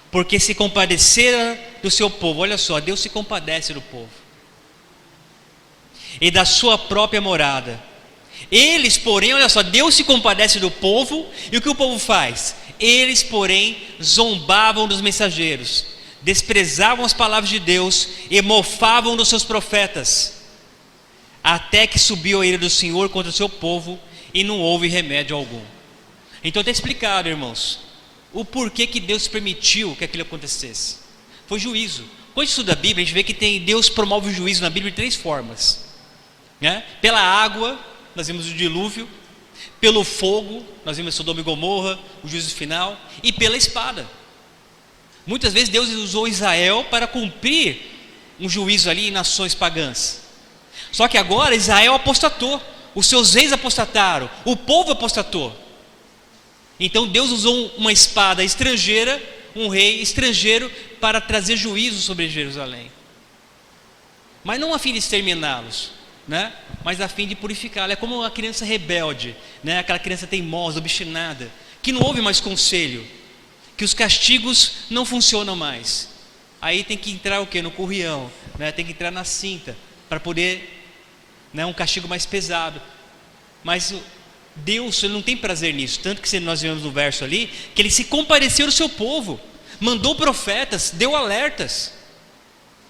porque se compadecera do seu povo. Olha só, Deus se compadece do povo e da sua própria morada. Eles, porém, olha só, Deus se compadece do povo, e o que o povo faz? Eles, porém, zombavam dos mensageiros, desprezavam as palavras de Deus e mofavam dos seus profetas, até que subiu a ira do Senhor contra o seu povo, e não houve remédio algum. Então está explicado, irmãos, o porquê que Deus permitiu que aquilo acontecesse. Foi juízo. Quando a gente estuda a Bíblia, a gente vê que Deus promove o juízo na Bíblia de 3 formas, né? Pela água, nós vimos o dilúvio; pelo fogo, nós vimos Sodoma e Gomorra, o juízo final; e pela espada. Muitas vezes Deus usou Israel para cumprir um juízo ali em nações pagãs. Só que agora Israel apostatou, os seus reis apostataram, o povo apostatou. Então Deus usou uma espada estrangeira, um rei estrangeiro, para trazer juízo sobre Jerusalém, mas não a fim de exterminá-los, né? Mas a fim de purificá-la. É como uma criança rebelde, né? Aquela criança teimosa, obstinada, que não ouve mais conselho, que os castigos não funcionam mais. Aí tem que entrar o quê? No currião, né? Tem que entrar na cinta para poder, né? Um castigo mais pesado. Mas Deus, ele não tem prazer nisso. Tanto que nós vemos no verso ali que ele se compadeceu do seu povo, mandou profetas, deu alertas,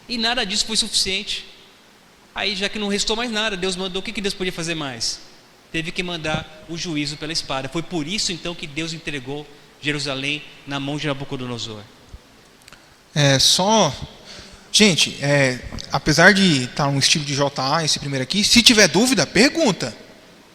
e nada disso foi suficiente. Aí, já que não restou mais nada, Deus mandou. O que Deus podia fazer mais? Teve que mandar o juízo pela espada. Foi por isso então que Deus entregou Jerusalém na mão de Nabucodonosor. Gente, apesar de estar um estilo de JA esse primeiro aqui, se tiver dúvida, pergunta.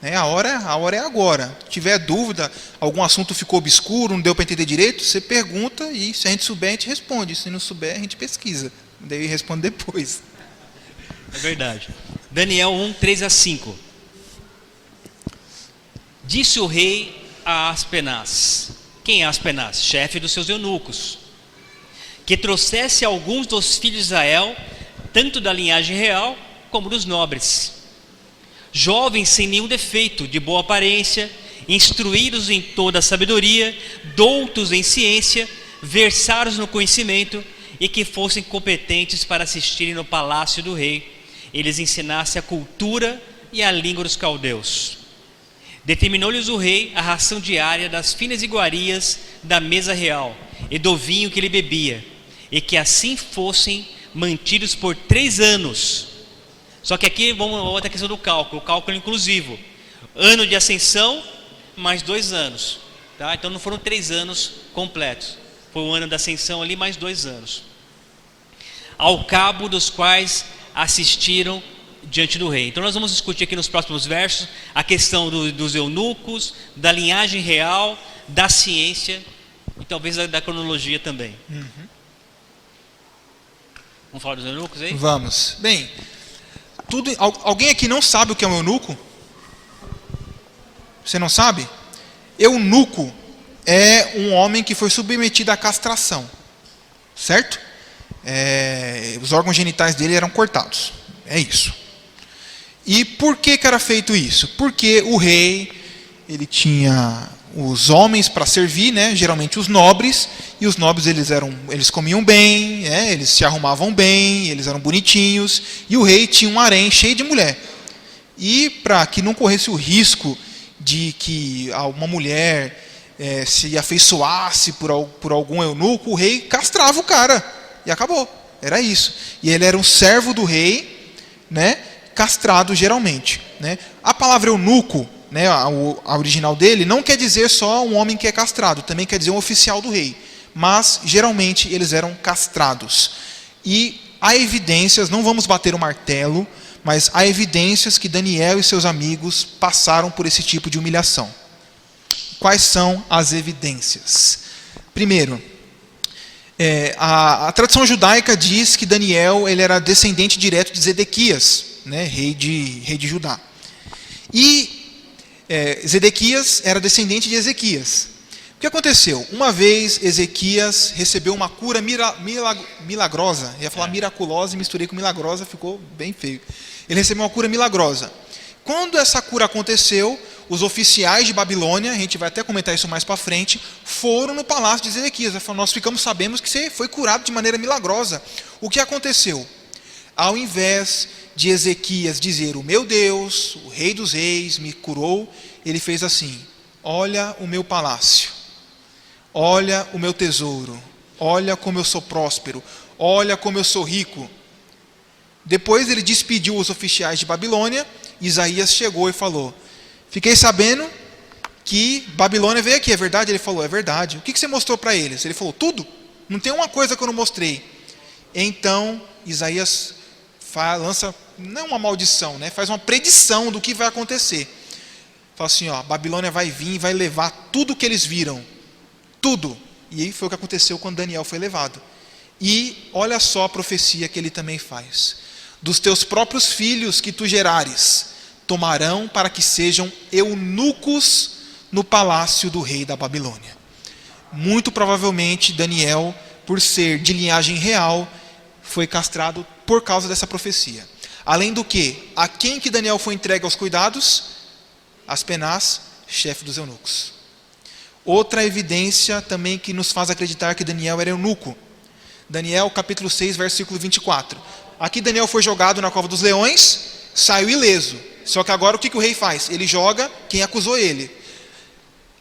A hora é agora. Se tiver dúvida, algum assunto ficou obscuro, não deu para entender direito, você pergunta e se a gente souber, a gente responde. Se não souber, a gente pesquisa. Daí responde depois. É verdade. Daniel 1, 3-5. Disse o rei a Aspenaz. Quem é Aspenaz? Chefe dos seus eunucos. Que trouxesse alguns dos filhos de Israel, tanto da linhagem real como dos nobres, jovens sem nenhum defeito, de boa aparência, instruídos em toda a sabedoria, doutos em ciência, versados no conhecimento, e que fossem competentes para assistirem no palácio do rei, eles ensinassem a cultura e a língua dos caldeus. Determinou-lhes o rei a ração diária das finas iguarias da mesa real e do vinho que ele bebia, e que assim fossem mantidos por 3 anos. Só que aqui vamos a outra questão do cálculo, o cálculo inclusivo. Ano de ascensão, mais 2 anos. Tá? Então não foram 3 anos completos. Foi o ano da ascensão ali, mais 2 anos. Ao cabo dos quais assistiram diante do rei. Então nós vamos discutir aqui nos próximos versos a questão dos eunucos, da linhagem real, da ciência e talvez da cronologia também. Vamos falar dos eunucos aí? Vamos. Bem, alguém aqui não sabe o que é um eunuco? Você não sabe? Eunuco é um homem que foi submetido à castração, certo? Os órgãos genitais dele eram cortados. É isso. E por que era feito isso? Porque o rei, ele tinha os homens para servir, né? Geralmente os nobres, e os nobres eles comiam bem, eles se arrumavam bem, eles eram bonitinhos, e o rei tinha um harém cheio de mulher. E para que não corresse o risco de que uma mulher se afeiçoasse por algum eunuco, o rei castrava o cara, e acabou. Era isso. E ele era um servo do rei, né? Castrado geralmente, né? A palavra eunuco, né, a original dele, não quer dizer só um homem que é castrado, também quer dizer um oficial do rei, mas geralmente eles eram castrados. E há evidências, não vamos bater o martelo, mas há evidências que Daniel e seus amigos passaram por esse tipo de humilhação. Quais são as evidências? Primeiro, a tradição judaica diz que Daniel ele era descendente direto de Zedequias, né, rei de Judá. E Zedequias era descendente de Ezequias. O que aconteceu? Uma vez Ezequias recebeu uma cura milagrosa. Eu ia falar miraculosa e misturei com milagrosa, ficou bem feio. Ele recebeu uma cura milagrosa. Quando essa cura aconteceu, os oficiais de Babilônia, a gente vai até comentar isso mais para frente, foram no palácio de Ezequias. Nós sabemos que você foi curado de maneira milagrosa. O que aconteceu? Ao invés de Ezequias dizer, o meu Deus, o rei dos reis, me curou, ele fez assim, olha o meu palácio, olha o meu tesouro, olha como eu sou próspero, olha como eu sou rico. Depois ele despediu os oficiais de Babilônia, Isaías chegou e falou, fiquei sabendo que Babilônia veio aqui, é verdade? Ele falou, é verdade. O que você mostrou para eles? Ele falou, tudo, não tem uma coisa que eu não mostrei. Então Isaías lança, não uma maldição, né? Faz uma predição do que vai acontecer. Fala assim, Babilônia vai vir e vai levar tudo que eles viram. Tudo. E aí foi o que aconteceu quando Daniel foi levado. E olha só a profecia que ele também faz. Dos teus próprios filhos que tu gerares, tomarão para que sejam eunucos no palácio do rei da Babilônia. Muito provavelmente Daniel, por ser de linhagem real, foi castrado por causa dessa profecia. Além do que, a quem que Daniel foi entregue aos cuidados? Aspenaz, chefe dos eunucos. Outra evidência também que nos faz acreditar que Daniel era eunuco. Daniel capítulo 6, versículo 24. Aqui Daniel foi jogado na cova dos leões, saiu ileso. Só que agora o que o rei faz? Ele joga quem acusou ele.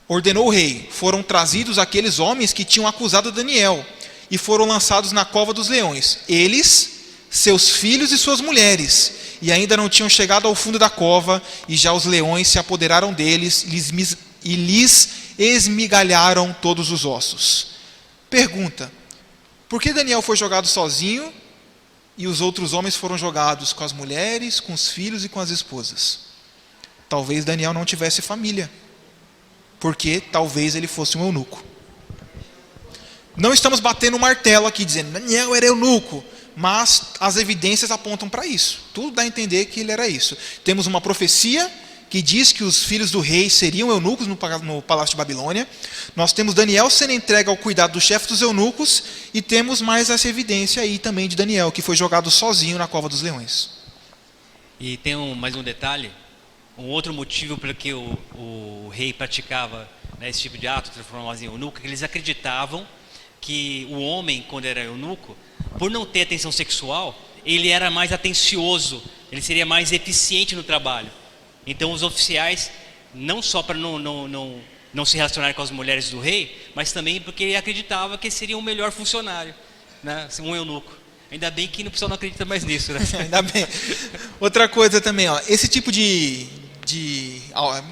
Ordenou o rei, foram trazidos aqueles homens que tinham acusado Daniel e foram lançados na cova dos leões. Eles, seus filhos e suas mulheres, e ainda não tinham chegado ao fundo da cova, e já os leões se apoderaram deles e lhes esmigalharam todos os ossos. Pergunta: por que Daniel foi jogado sozinho e os outros homens foram jogados com as mulheres, com os filhos e com as esposas? Talvez Daniel não tivesse família, porque talvez ele fosse um eunuco. Não estamos batendo um martelo aqui dizendo Daniel era eunuco, mas as evidências apontam para isso. Tudo dá a entender que ele era isso. Temos uma profecia que diz que os filhos do rei seriam eunucos no palácio de Babilônia. Nós temos Daniel sendo entregue ao cuidado do chefe dos eunucos, e temos mais essa evidência aí também de Daniel, que foi jogado sozinho na cova dos leões. E tem mais um detalhe, um outro motivo pelo que o rei praticava, né, esse tipo de ato, transformá-los em eunuco, que eles acreditavam que o homem, quando era eunuco, por não ter atenção sexual, ele era mais atencioso, ele seria mais eficiente no trabalho. Então os oficiais, não só para não se relacionar com as mulheres do rei, mas também porque ele acreditava que seria um melhor funcionário, né, um eunuco. Ainda bem que o pessoal não acredita mais nisso, né? Ainda bem. Outra coisa também, esse tipo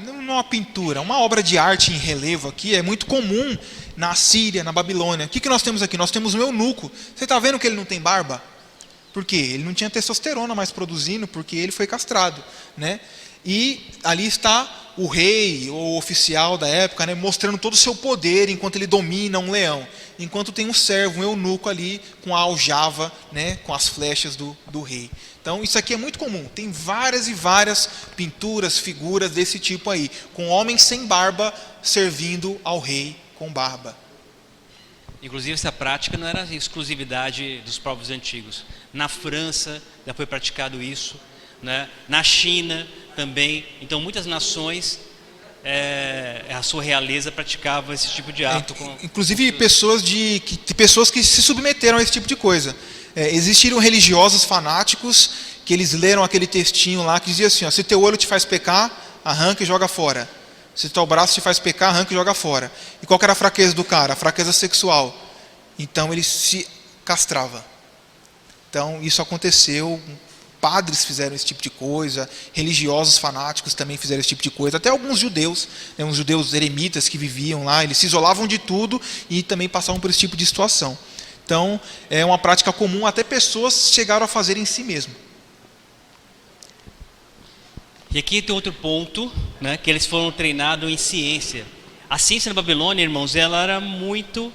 não uma pintura, uma obra de arte em relevo aqui é muito comum na Síria, na Babilônia. O que nós temos aqui? Nós temos um eunuco. Você está vendo que ele não tem barba? Por quê? Ele não tinha testosterona mais produzindo, porque ele foi castrado, né? E ali está o rei, ou oficial da época, né, mostrando todo o seu poder enquanto ele domina um leão. Enquanto tem um servo, um eunuco ali com a aljava, né, com as flechas do rei. Então isso aqui é muito comum. Tem várias e várias pinturas, figuras desse tipo aí, com homens sem barba servindo ao rei com barba. Inclusive essa prática não era exclusividade dos povos antigos. Na França já foi praticado isso, né? Na China também. Então muitas nações, a sua realeza praticava esse tipo de ato. Inclusive pessoas que se submeteram a esse tipo de coisa. Existiram religiosos fanáticos que eles leram aquele textinho lá que dizia assim, se teu olho te faz pecar, arranca e joga fora. Se teu braço te faz pecar, arranca e joga fora. E qual que era a fraqueza do cara? A fraqueza sexual. Então ele se castrava. Então isso aconteceu. Padres fizeram esse tipo de coisa, religiosos fanáticos também fizeram esse tipo de coisa, até alguns judeus, né, uns judeus eremitas que viviam lá, eles se isolavam de tudo e também passavam por esse tipo de situação. Então, é uma prática comum, até pessoas chegaram a fazer em si mesmo. E aqui tem outro ponto, né, que eles foram treinados em ciência. A ciência na Babilônia, irmãos, ela era muito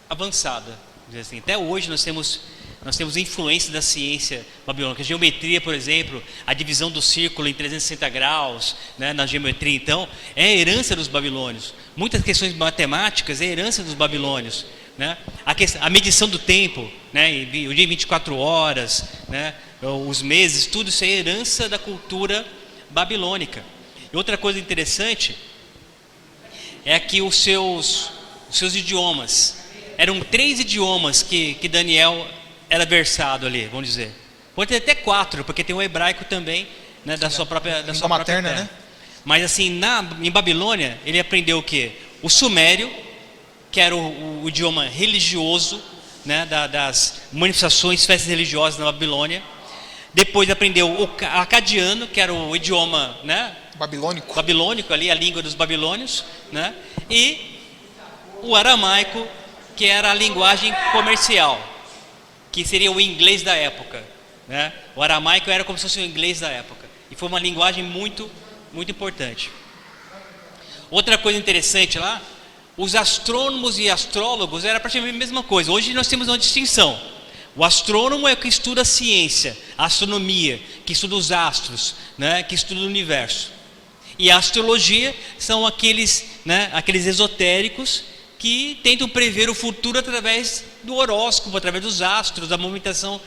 avançada. Assim. Até hoje nós temos influência da ciência babilônica. A geometria, por exemplo, a divisão do círculo em 360 graus, né, na geometria, então, é a herança dos babilônios. Muitas questões matemáticas é a herança dos babilônios. Né? A medição do tempo, né, o dia 24 horas, né, os meses, tudo isso é herança da cultura babilônica. E outra coisa interessante é que os seus idiomas, eram 3 idiomas que Daniel era versado ali, vamos dizer. Pode ter até 4, porque tem o hebraico também, né, da sua própria materna, terra. né? Mas assim, em Babilônia, ele aprendeu o quê? O sumério, que era o idioma religioso, né, das manifestações, festas religiosas na Babilônia. Depois aprendeu o acadiano, que era o idioma, né, babilônico ali, a língua dos babilônios, né? E o aramaico, que era a linguagem comercial, que seria o inglês da época, né? O aramaico era como se fosse o inglês da época, e foi uma linguagem muito, muito importante. Outra coisa interessante lá, os astrônomos e astrólogos era praticamente a mesma coisa. Hoje nós temos uma distinção. O astrônomo é o que estuda a ciência, a astronomia, que estuda os astros, né, que estuda o universo. E a astrologia são aqueles esotéricos que tentam prever o futuro através do horóscopo, através dos astros, da movimentação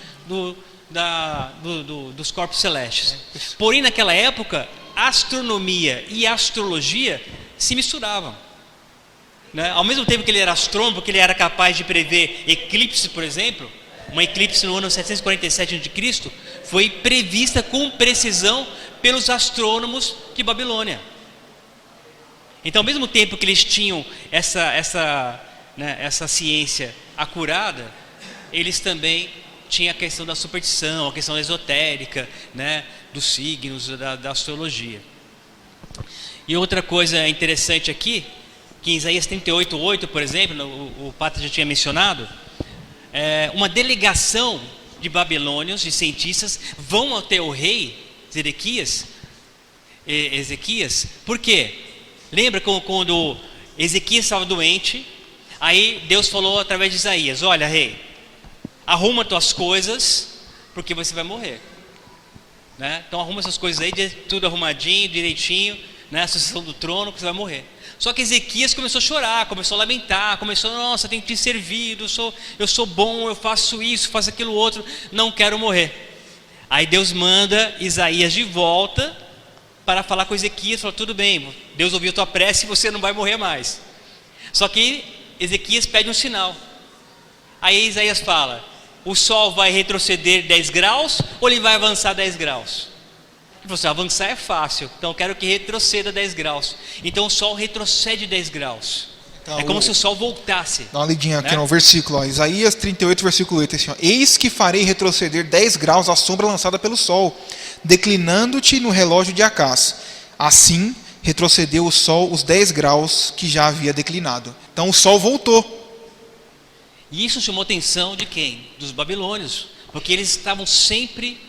dos corpos celestes. Porém, naquela época, astronomia e astrologia se misturavam. Né? Ao mesmo tempo que ele era astrônomo, que ele era capaz de prever eclipse, por exemplo, uma eclipse no ano 747 a.C., foi prevista com precisão pelos astrônomos de Babilônia. Então, ao mesmo tempo que eles tinham essa ciência acurada, eles também tinham a questão da superstição, a questão esotérica, né, dos signos, da astrologia. E outra coisa interessante aqui, que em Isaías 38:8, por exemplo, o Pata já tinha mencionado, uma delegação de babilônios, de cientistas, vão até o rei Ezequias. Por quê? Lembra quando Ezequias estava doente, aí Deus falou através de Isaías: olha, rei, arruma tuas coisas, porque você vai morrer. Né? Então arruma essas coisas aí, tudo arrumadinho, direitinho, né? A sucessão do trono, que você vai morrer. Só que Ezequias começou a chorar, começou a lamentar, nossa, eu tenho que te servir, eu sou bom, eu faço isso, faço aquilo outro, não quero morrer. Aí Deus manda Isaías de volta para falar com Ezequias, falou: tudo bem, Deus ouviu a tua prece e você não vai morrer mais. Só que Ezequias pede um sinal. Aí Isaías fala: o sol vai retroceder 10 graus ou ele vai avançar 10 graus? Você avançar é fácil, então eu quero que retroceda 10 graus. Então o sol retrocede 10 graus. Então, é como se o sol voltasse. Dá uma lidinha aqui no versículo, Isaías 38, versículo 8, assim, eis que farei retroceder 10 graus a sombra lançada pelo sol, declinando-te no relógio de Acás. Assim retrocedeu o sol os 10 graus que já havia declinado. Então o sol voltou. E isso chamou a atenção de quem? Dos babilônios, porque eles estavam sempre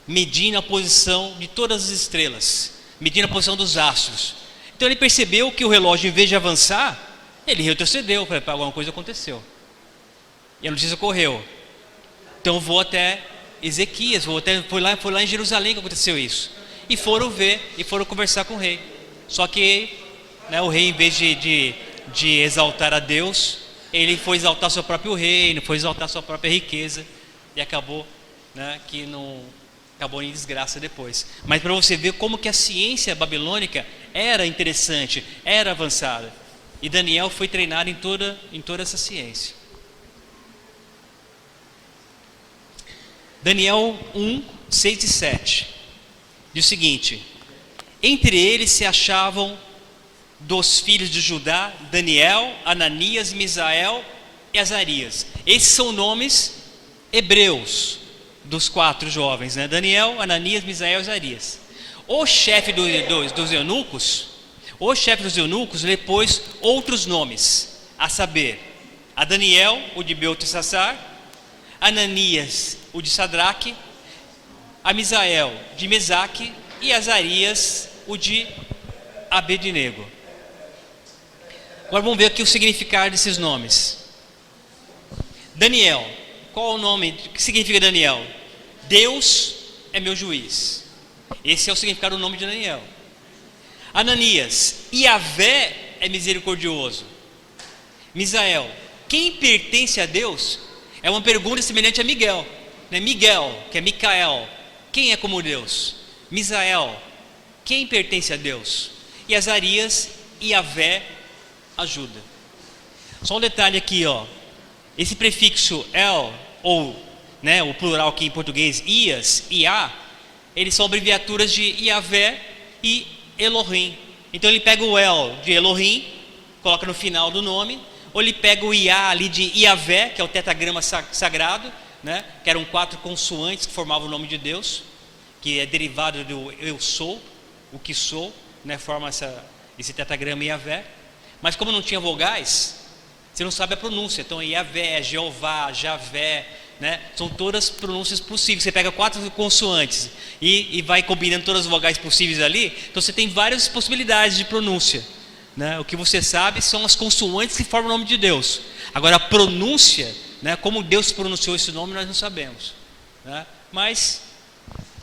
medindo a posição de todas as estrelas, medindo a posição dos astros. Então ele percebeu que o relógio, em vez de avançar, ele retrocedeu. Alguma coisa aconteceu e a notícia correu. Então vou até Ezequias, foi lá em Jerusalém que aconteceu isso. E foram ver, e foram conversar com o rei. Só que o rei, em vez de exaltar a Deus, ele foi exaltar seu próprio reino, foi exaltar sua própria riqueza, e acabou que não acabou em desgraça depois. Mas para você ver como que a ciência babilônica era interessante, era avançada, e Daniel foi treinado em toda essa ciência. Daniel 1, 6 e 7 diz o seguinte: entre eles se achavam dos filhos de Judá, Daniel, Ananias, Misael e Azarias. Esses são nomes hebreus dos 4 jovens, né? Daniel, Ananias, Misael e Azarias. O chefe dos eunucos lhe pôs outros nomes, a saber, a Daniel, o de Belteshazzar, Ananias, o de Sadraque, a Misael, de Mesaque, e Azarias, o de Abednego. Agora vamos ver aqui o significado desses nomes. Daniel, qual é o nome? O que significa Daniel? Deus é meu juiz. Esse é o significado do nome de Daniel. Ananias, Yahvé é misericordioso. Misael, quem pertence a Deus? É uma pergunta semelhante a Miguel, né? Miguel, que é Micael, quem é como Deus? Misael, quem pertence a Deus? E Azarias, Yahvé ajuda. Só um detalhe aqui, esse prefixo el, ou o plural aqui em português, ias, iá, eles são abreviaturas de Yahvé e Elohim. Então ele pega o el de Elohim, coloca no final do nome, ou ele pega o iá ali de Yahvé, que é o tetragrama sagrado, né? Que eram 4 consoantes que formavam o nome de Deus, que é derivado do eu sou, o que sou, né? Forma esse tetragrama Yahvé. Mas como não tinha vogais, você não sabe a pronúncia. Então Yahvé, Jeová, Javé, né? São todas pronúncias possíveis. Você pega 4 consoantes e vai combinando todas as vogais possíveis ali. Então você tem várias possibilidades de pronúncia, né? O que você sabe são as consoantes que formam o nome de Deus. Agora a pronúncia, né? Como Deus pronunciou esse nome, nós não sabemos, né? Mas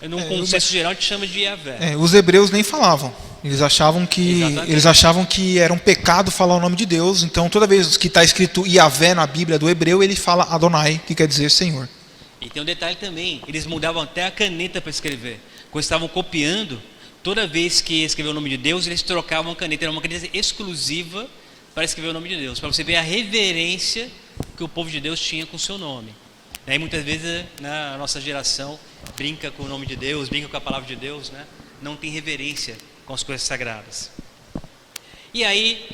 num consenso geral a gente chama de Yahvé. Os hebreus nem falavam. Eles achavam que era um pecado falar o nome de Deus. Então toda vez que está escrito Yahvé na Bíblia do hebreu, ele fala Adonai, que quer dizer Senhor. E tem um detalhe também, eles mudavam até a caneta para escrever. Quando estavam copiando, toda vez que escreveu o nome de Deus, eles trocavam a caneta. Era uma caneta exclusiva para escrever o nome de Deus, para você ver a reverência que o povo de Deus tinha com o seu nome. E muitas vezes, né, a nossa geração brinca com o nome de Deus, brinca com a palavra de Deus, né? Não tem reverência com as coisas sagradas. E aí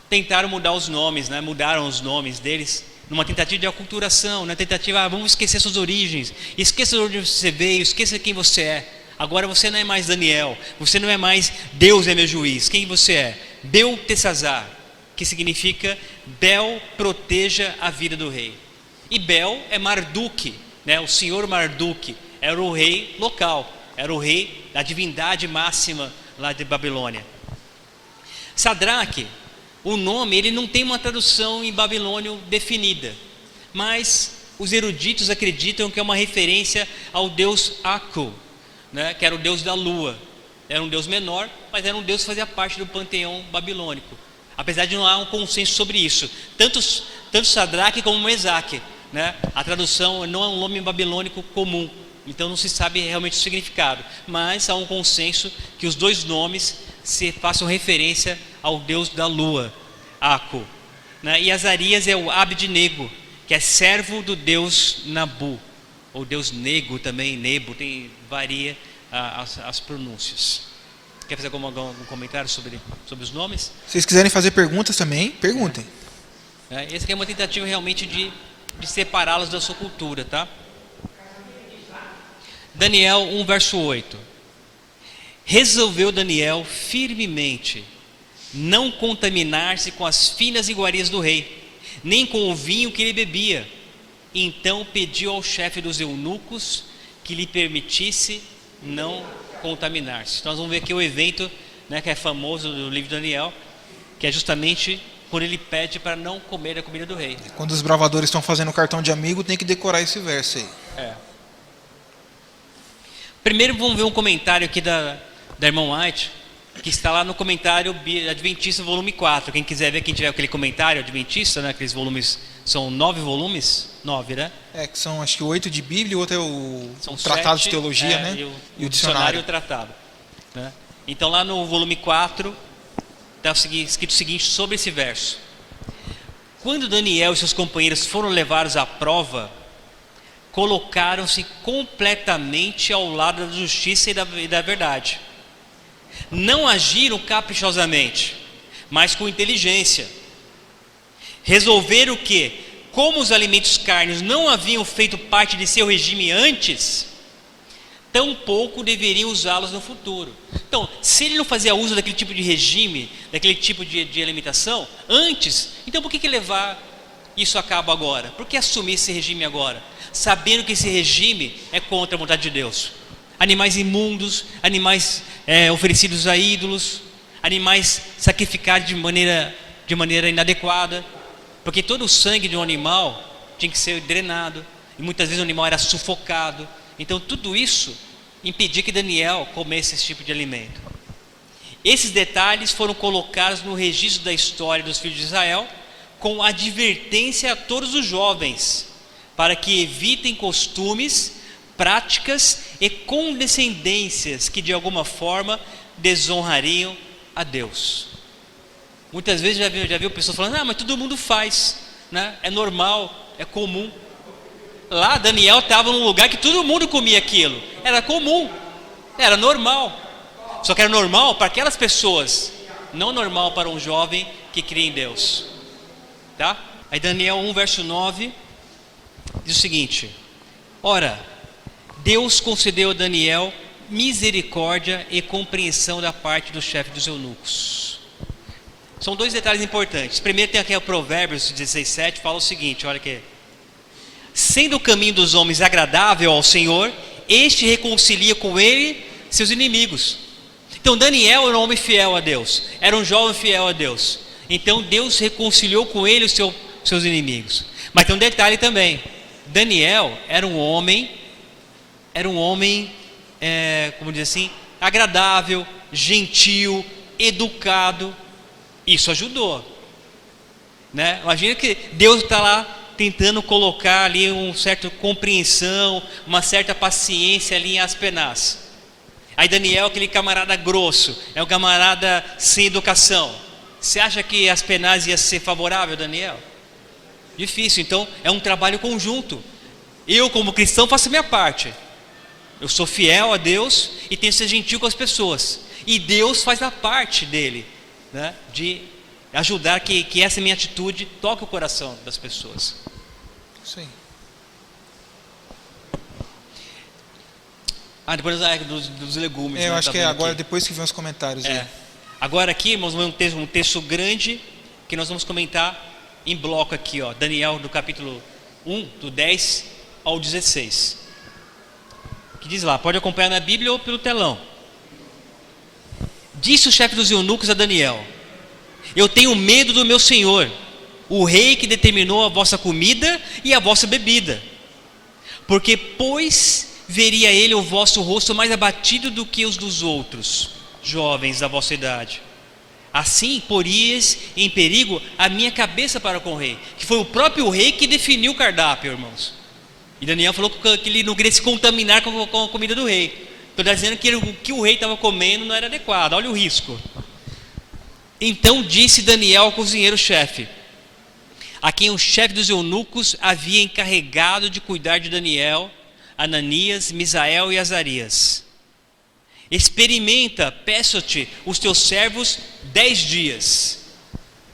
tentaram mudar os nomes, né? Mudaram os nomes deles numa tentativa de aculturação, na tentativa, vamos esquecer suas origens, esqueça de onde você veio, esqueça quem você é. Agora você não é mais Daniel, você não é mais Deus é meu juiz. Quem você é? Beltesazar, que significa Bel proteja a vida do rei. E Bel é Marduk, né? O senhor Marduk era o rei local, era o rei da divindade máxima lá de Babilônia. Sadraque, o nome, ele não tem uma tradução em babilônio definida, mas os eruditos acreditam que é uma referência ao deus Aku, né, que era o deus da lua. Era um deus menor, mas era um deus que fazia parte do panteão babilônico. Apesar de não há um consenso sobre isso, tanto Sadraque como Mesaque, né, a tradução não é um nome babilônico comum, então não se sabe realmente o significado, mas há um consenso que os dois nomes se façam referência ao deus da lua, Aku, né? E Azarias é o Abednego, que é servo do deus Nabu, ou deus Nego também, Nebo, varia as pronúncias. Quer fazer algum comentário sobre os nomes? Se vocês quiserem fazer perguntas também, perguntem. Essa aqui é uma tentativa realmente de separá-los da sua cultura, tá? Daniel 1, verso 8. Resolveu Daniel firmemente não contaminar-se com as finas iguarias do rei, nem com o vinho que ele bebia. Então pediu ao chefe dos eunucos que lhe permitisse não contaminar-se. Então nós vamos ver aqui o evento, né, que é famoso do livro de Daniel, que é justamente quando ele pede para não comer a comida do rei. Quando os bravadores estão fazendo cartão de amigo, tem que decorar esse verso aí. Primeiro vamos ver um comentário aqui da irmã White, que está lá no comentário Adventista, volume 4. Quem quiser ver, quem tiver aquele comentário Adventista, né, aqueles volumes, são 9 volumes? 9, né? Que são acho que 8 de Bíblia, o outro é o Tratado 7, de Teologia, né? E o dicionário e o tratado. Né? Então lá no volume 4, está escrito o seguinte sobre esse verso. Quando Daniel e seus companheiros foram levados à prova, colocaram-se completamente ao lado da justiça e da verdade. Não agiram caprichosamente, mas com inteligência. Resolveram que, como os alimentos carnes não haviam feito parte de seu regime antes, tampouco deveriam usá-los no futuro. Então, se ele não fazia uso daquele tipo de regime, daquele tipo de alimentação antes, então por que levar isso a cabo agora? Por que assumir esse regime agora? Sabendo que esse regime é contra a vontade de Deus. Animais imundos, animais oferecidos a ídolos, animais sacrificados de maneira inadequada, porque todo o sangue de um animal tinha que ser drenado, e muitas vezes o animal era sufocado. Então tudo isso impedia que Daniel comesse esse tipo de alimento. Esses detalhes foram colocados no registro da história dos filhos de Israel, com advertência a todos os jovens, para que evitem costumes, práticas e condescendências que de alguma forma desonrariam a Deus. Muitas vezes já viu pessoas falando, mas todo mundo faz, né? É normal, é comum. Lá Daniel estava num lugar que todo mundo comia aquilo, era comum, era normal, só que era normal para aquelas pessoas, não normal para um jovem que cria em Deus, tá? Aí Daniel 1 verso 9 diz o seguinte: ora, Deus concedeu a Daniel misericórdia e compreensão da parte do chefe dos eunucos. São dois detalhes importantes. Primeiro tem aqui o Provérbios 16:7, fala o seguinte, olha aqui: sendo o caminho dos homens agradável ao Senhor, este reconcilia com ele seus inimigos. Então Daniel era um homem fiel a Deus, era um jovem fiel a Deus, então Deus reconciliou com ele os seus inimigos. Mas tem um detalhe também: Daniel era um homem, como diz assim, agradável, gentil, educado. Isso ajudou, né? Imagina que Deus está lá tentando colocar ali uma certa compreensão, uma certa paciência ali em Aspenaz. Aí Daniel, aquele camarada grosso, é um camarada sem educação. Você acha que Aspenaz ia ser favorável a Daniel? Difícil. Então é um trabalho conjunto. Eu, como cristão, faço a minha parte. Eu sou fiel a Deus e tenho que ser gentil com as pessoas. E Deus faz a parte dele, né, de ajudar que essa minha atitude toque o coração das pessoas. Sim. Depois dos legumes. Eu né, acho que é agora, depois que vem os comentários. Agora aqui, irmãos, vamos ter um texto grande que nós vamos comentar em bloco aqui, ó, Daniel do capítulo 1, do 10 ao 16. Que diz lá, pode acompanhar na Bíblia ou pelo telão. Disse o chefe dos eunucos a Daniel: eu tenho medo do meu senhor, o rei que determinou a vossa comida e a vossa bebida. Porque, pois, veria ele o vosso rosto mais abatido do que os dos outros, jovens da vossa idade. Assim, poríeis em perigo a minha cabeça para com o rei. Que foi o próprio rei que definiu o cardápio, irmãos. E Daniel falou que ele não queria se contaminar com a comida do rei. Então está dizendo que o que o rei estava comendo não era adequado. Olha o risco. Então disse Daniel ao cozinheiro-chefe, a quem o chefe dos eunucos havia encarregado de cuidar de Daniel, Ananias, Misael e Azarias: experimenta, peço-te, os teus servos 10 dias.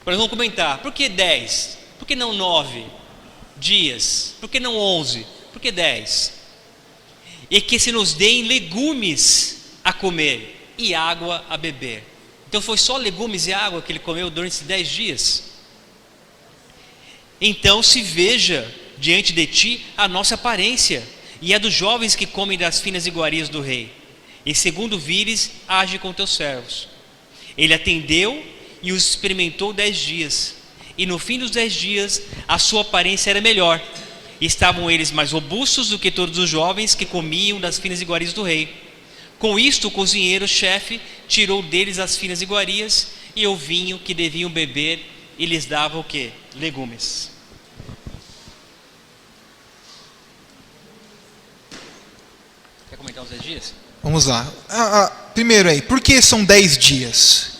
Nós vamos comentar, por que 10? Por que não 9 dias? Por que não 11? Por que 10? E que se nos deem legumes a comer e água a beber. Então foi só legumes e água que ele comeu durante esses 10 dias. Então se veja diante de ti a nossa aparência e a dos jovens que comem das finas iguarias do rei. E segundo vires, age com teus servos. Ele atendeu e os experimentou 10 dias. E no fim dos 10 dias, a sua aparência era melhor. Estavam eles mais robustos do que todos os jovens que comiam das finas iguarias do rei. Com isto, o cozinheiro-chefe tirou deles as finas iguarias e o vinho que deviam beber, e lhes dava o quê? Legumes. Quer comentar os 10 dias? Vamos lá. Primeiro aí, por que são 10 dias?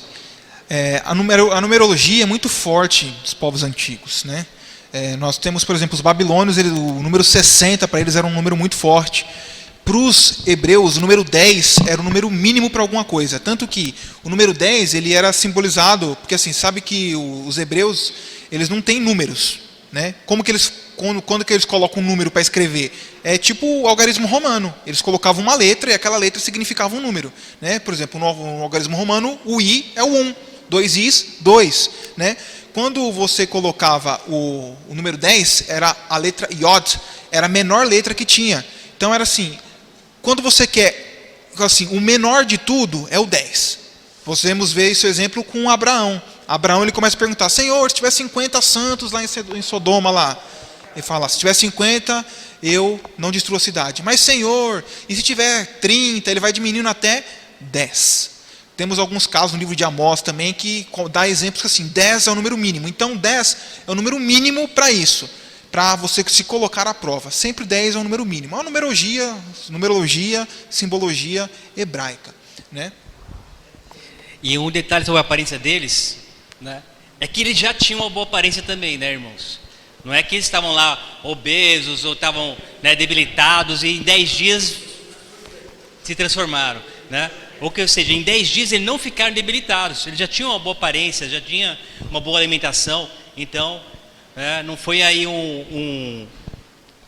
A numerologia é muito forte dos povos antigos, né? Nós temos, por exemplo, os babilônios, o número 60 para eles era um número muito forte. Para os hebreus, o número 10 era o número mínimo para alguma coisa. Tanto que o número 10 ele era simbolizado, porque assim, sabe que os hebreus eles não têm números, né? Como que eles, quando que eles colocam um número para escrever? É tipo o algarismo romano. Eles colocavam uma letra e aquela letra significava um número, né? Por exemplo, no algarismo romano, o I é o 1, 2 Is, 2, né? Quando você colocava o número 10, era a letra Yod, era a menor letra que tinha. Então era assim, quando você quer, assim, o menor de tudo é o 10. Podemos ver esse exemplo com Abraão. Abraão ele começa a perguntar, Senhor, se tiver 50 santos lá em Sodoma lá. Ele fala, se tiver 50, eu não destruo a cidade. Mas Senhor, e se tiver 30, ele vai diminuindo até 10. Temos alguns casos no livro de Amós também que dá exemplos que assim, 10 é o número mínimo. Então 10 é o número mínimo para isso, para você se colocar à prova. Sempre 10 é o número mínimo. É uma numerologia, simbologia hebraica, né? E um detalhe sobre a aparência deles, né, é que eles já tinham uma boa aparência também, né, irmãos? Não é que eles estavam lá obesos ou estavam, né, debilitados e em 10 dias se transformaram, né? Ou seja, em 10 dias eles não ficaram debilitados, eles já tinham uma boa aparência, já tinham uma boa alimentação, então não foi aí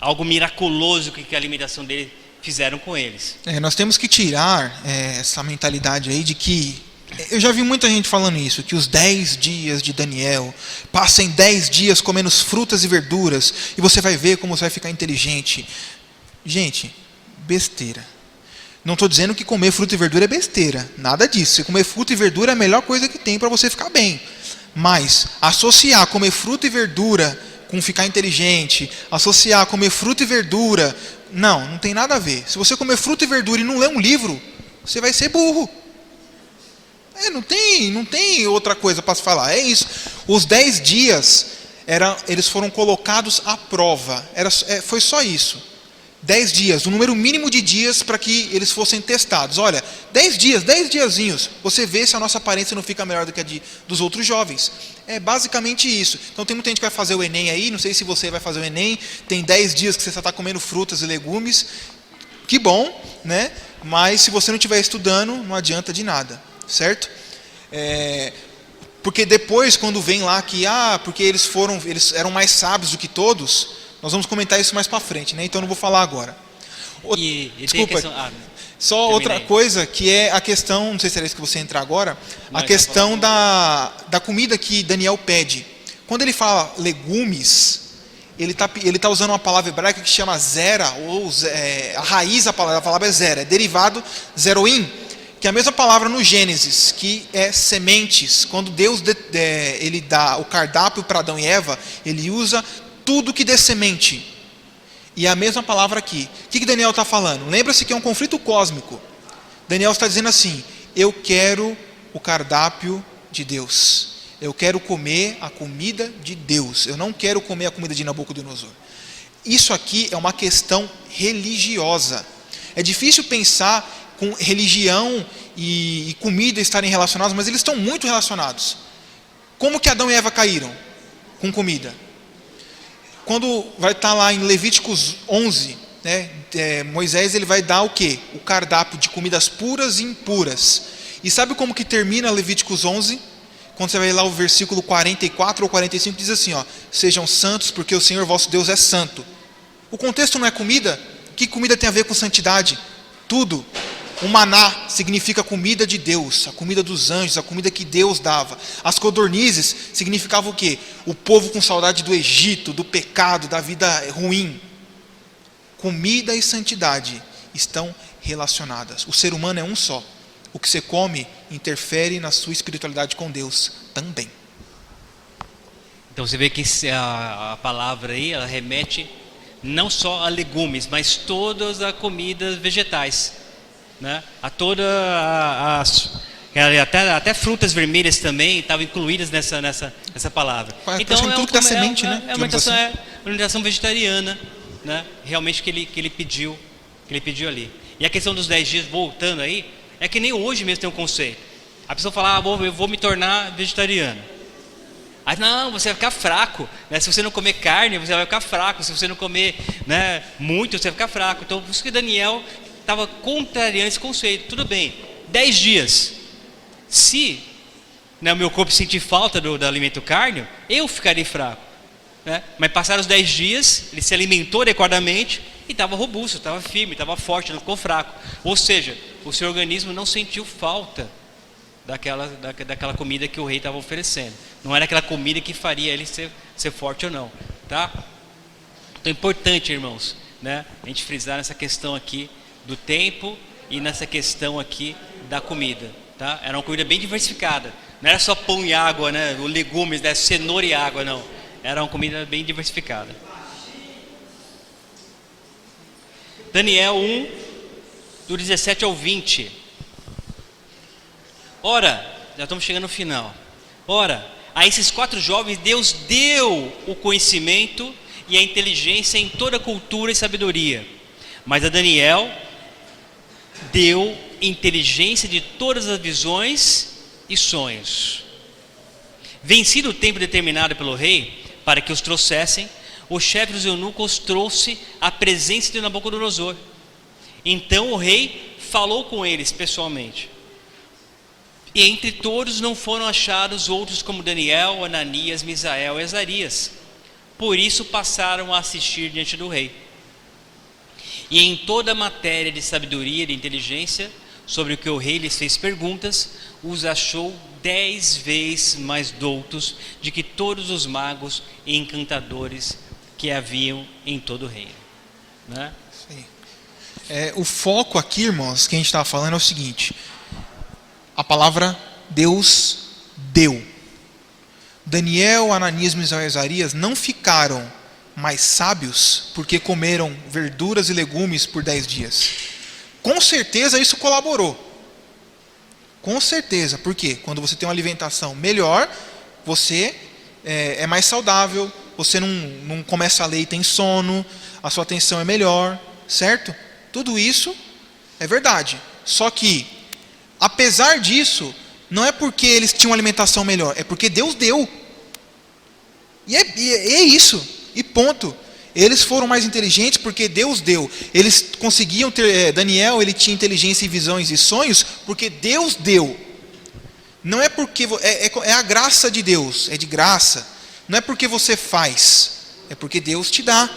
algo miraculoso que a alimentação deles fizeram com eles. Nós temos que tirar essa mentalidade aí de que, eu já vi muita gente falando isso, que os 10 dias de Daniel, passem 10 dias comendo frutas e verduras, e você vai ver como você vai ficar inteligente. Gente, besteira. Não estou dizendo que comer fruta e verdura é besteira, nada disso. Se comer fruta e verdura é a melhor coisa que tem para você ficar bem. Mas associar comer fruta e verdura com ficar inteligente, associar comer fruta e verdura, não tem nada a ver. Se você comer fruta e verdura e não ler um livro, você vai ser burro. Não tem outra coisa para se falar, é isso. Os 10 dias eles foram colocados à prova. Foi só isso. 10 dias, o número mínimo de dias para que eles fossem testados. Olha, 10 dias, 10 diazinhos, você vê se a nossa aparência não fica melhor do que a dos outros jovens. É basicamente isso. Então tem muita gente que vai fazer o Enem aí, não sei se você vai fazer o Enem, tem 10 dias que você só está comendo frutas e legumes. Que bom, né? Mas se você não estiver estudando, não adianta de nada, certo? Porque depois, quando vem lá que, porque eles eram mais sábios do que todos, nós vamos comentar isso mais para frente, né? Então não vou falar agora. Desculpa, só outra coisa que é a questão, não sei se era isso que você entrar agora, a questão da comida que Daniel pede. Quando ele fala legumes, ele tá usando uma palavra hebraica que chama zera, ou a raiz da palavra é zera, é derivado zeroim, que é a mesma palavra no Gênesis, que é sementes. Quando Deus ele dá o cardápio para Adão e Eva, ele usa tudo que dê semente. E é a mesma palavra aqui. O que Daniel está falando? Lembra-se que é um conflito cósmico. Daniel está dizendo assim: eu quero o cardápio de Deus. Eu quero comer a comida de Deus. Eu não quero comer a comida de Nabucodonosor. Isso aqui é uma questão religiosa. É difícil pensar com religião e comida estarem relacionados, mas eles estão muito relacionados. Como que Adão e Eva caíram? Com comida. Quando vai estar lá em Levíticos 11, né, Moisés ele vai dar o quê? O cardápio de comidas puras e impuras. E sabe como que termina Levíticos 11? Quando você vai lá o versículo 44 ou 45, diz assim, sejam santos porque o Senhor vosso Deus é santo. O contexto não é comida? Que comida tem a ver com santidade? Tudo. O maná significa comida de Deus, a comida dos anjos, a comida que Deus dava. As codornizes significavam o quê? O povo com saudade do Egito, do pecado, da vida ruim. Comida e santidade estão relacionadas. O ser humano é um só. O que você come interfere na sua espiritualidade com Deus também. Então você vê que a palavra aí, ela remete não só a legumes, mas todas as comidas vegetais. Né? A toda até frutas vermelhas também estavam incluídas nessa palavra. Então tudo que dá semente, né? É uma alimentação vegetariana, né? Realmente que ele pediu ali. E a questão dos 10 dias, voltando aí, é que nem hoje mesmo tem um conceito. A pessoa fala, eu vou me tornar vegetariano. Aí não, você vai ficar fraco, né? Se você não comer carne, você vai ficar fraco. Se você não comer, né, muito, você vai ficar fraco. Então por isso que Daniel estava contrariando esse conceito. Tudo bem, 10 dias. Se, né, o meu corpo sentir falta do alimento carne, eu ficarei fraco, né? Mas passaram os 10 dias, ele se alimentou adequadamente e estava robusto, estava firme, estava forte, não ficou fraco. Ou seja, o seu organismo não sentiu falta daquela comida que o rei estava oferecendo. Não era aquela comida que faria ele ser forte ou não, tá? Então é importante, irmãos, né, a gente frisar nessa questão aqui do tempo e nessa questão aqui da comida, tá? Era uma comida bem diversificada. Não era só pão e água, né? Ou legumes, né? Cenoura e água, não. Era uma comida bem diversificada. Daniel 1, do 17 ao 20. Ora, já estamos chegando no final. Ora, a esses 4 jovens Deus deu o conhecimento e a inteligência em toda cultura e sabedoria. Mas a Daniel deu inteligência de todas as visões e sonhos. Vencido o tempo determinado pelo rei para que os trouxessem, o chefe dos eunucos trouxe à presença de Nabucodonosor. Então o rei falou com eles pessoalmente. E entre todos não foram achados outros como Daniel, Ananias, Misael e Azarias. Por isso passaram a assistir diante do rei. E em toda a matéria de sabedoria e de inteligência, sobre o que o rei lhes fez perguntas, os achou 10 vezes mais doutos de que todos os magos e encantadores que haviam em todo o reino. Né? Sim. O foco aqui, irmãos, que a gente estava falando é o seguinte: a palavra Deus deu. Daniel, Ananias, Misael e Azarias não ficaram mais sábios porque comeram verduras e legumes por 10 dias. Com certeza isso colaborou. Com certeza. Por quê? Quando você tem uma alimentação melhor, você é mais saudável, você não começa a ler e tem sono, a sua atenção é melhor, certo? Tudo isso é verdade. Só que, apesar disso, não é porque eles tinham uma alimentação melhor, é porque Deus deu. E é isso, e ponto. Eles foram mais inteligentes porque Deus deu. Eles conseguiam ter, Daniel, ele tinha inteligência e visões e sonhos porque Deus deu. Não é porque, é a graça de Deus, é de graça. Não é porque você faz, é porque Deus te dá.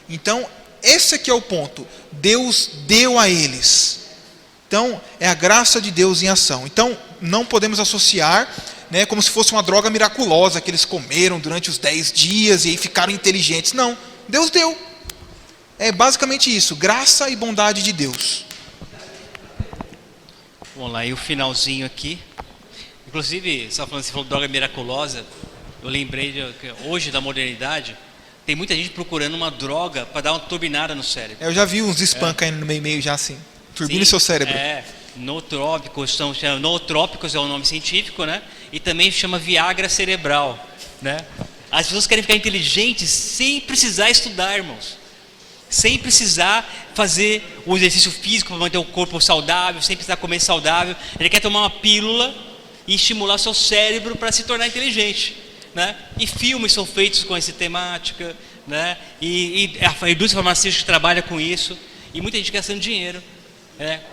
Então, esse aqui é o ponto. Deus deu a eles. Então, é a graça de Deus em ação. Então, não podemos associar, né, como se fosse uma droga miraculosa que eles comeram durante os 10 dias e aí ficaram inteligentes. Não, Deus deu. É basicamente isso, graça e bondade de Deus. Vamos lá, e o finalzinho aqui. Inclusive, você falou droga miraculosa, eu lembrei que hoje da modernidade, tem muita gente procurando uma droga para dar uma turbinada no cérebro. Eu já vi uns spam caindo no meio já assim. Turbina o seu cérebro. Nootrópicos, nootrópicos é o nome científico, né? E também chama Viagra cerebral, né? As pessoas querem ficar inteligentes sem precisar estudar, irmãos. Sem precisar fazer o exercício físico para manter o corpo saudável, sem precisar comer saudável. Ele quer tomar uma pílula e estimular seu cérebro para se tornar inteligente, né? E filmes são feitos com essa temática, né? E a indústria farmacêutica trabalha com isso. E muita gente gastando dinheiro,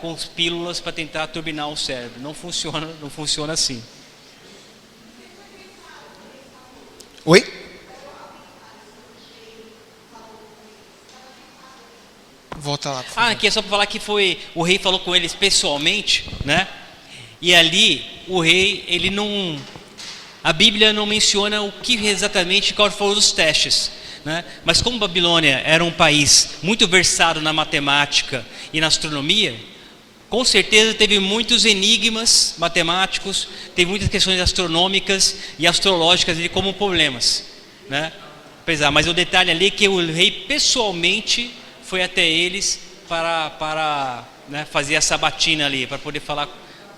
com as pílulas para tentar turbinar o cérebro. Não funciona assim. Oi? Volta lá. Aqui é só para falar que o rei falou com eles pessoalmente, né? E ali o rei, a Bíblia não menciona o que exatamente, quais foram os testes, né? Mas como Babilônia era um país muito versado na matemática e na astronomia, com certeza teve muitos enigmas matemáticos, teve muitas questões astronômicas e astrológicas ali como problemas, né? Mas o detalhe ali é que o rei pessoalmente foi até eles para né, fazer a sabatina ali, para poder falar,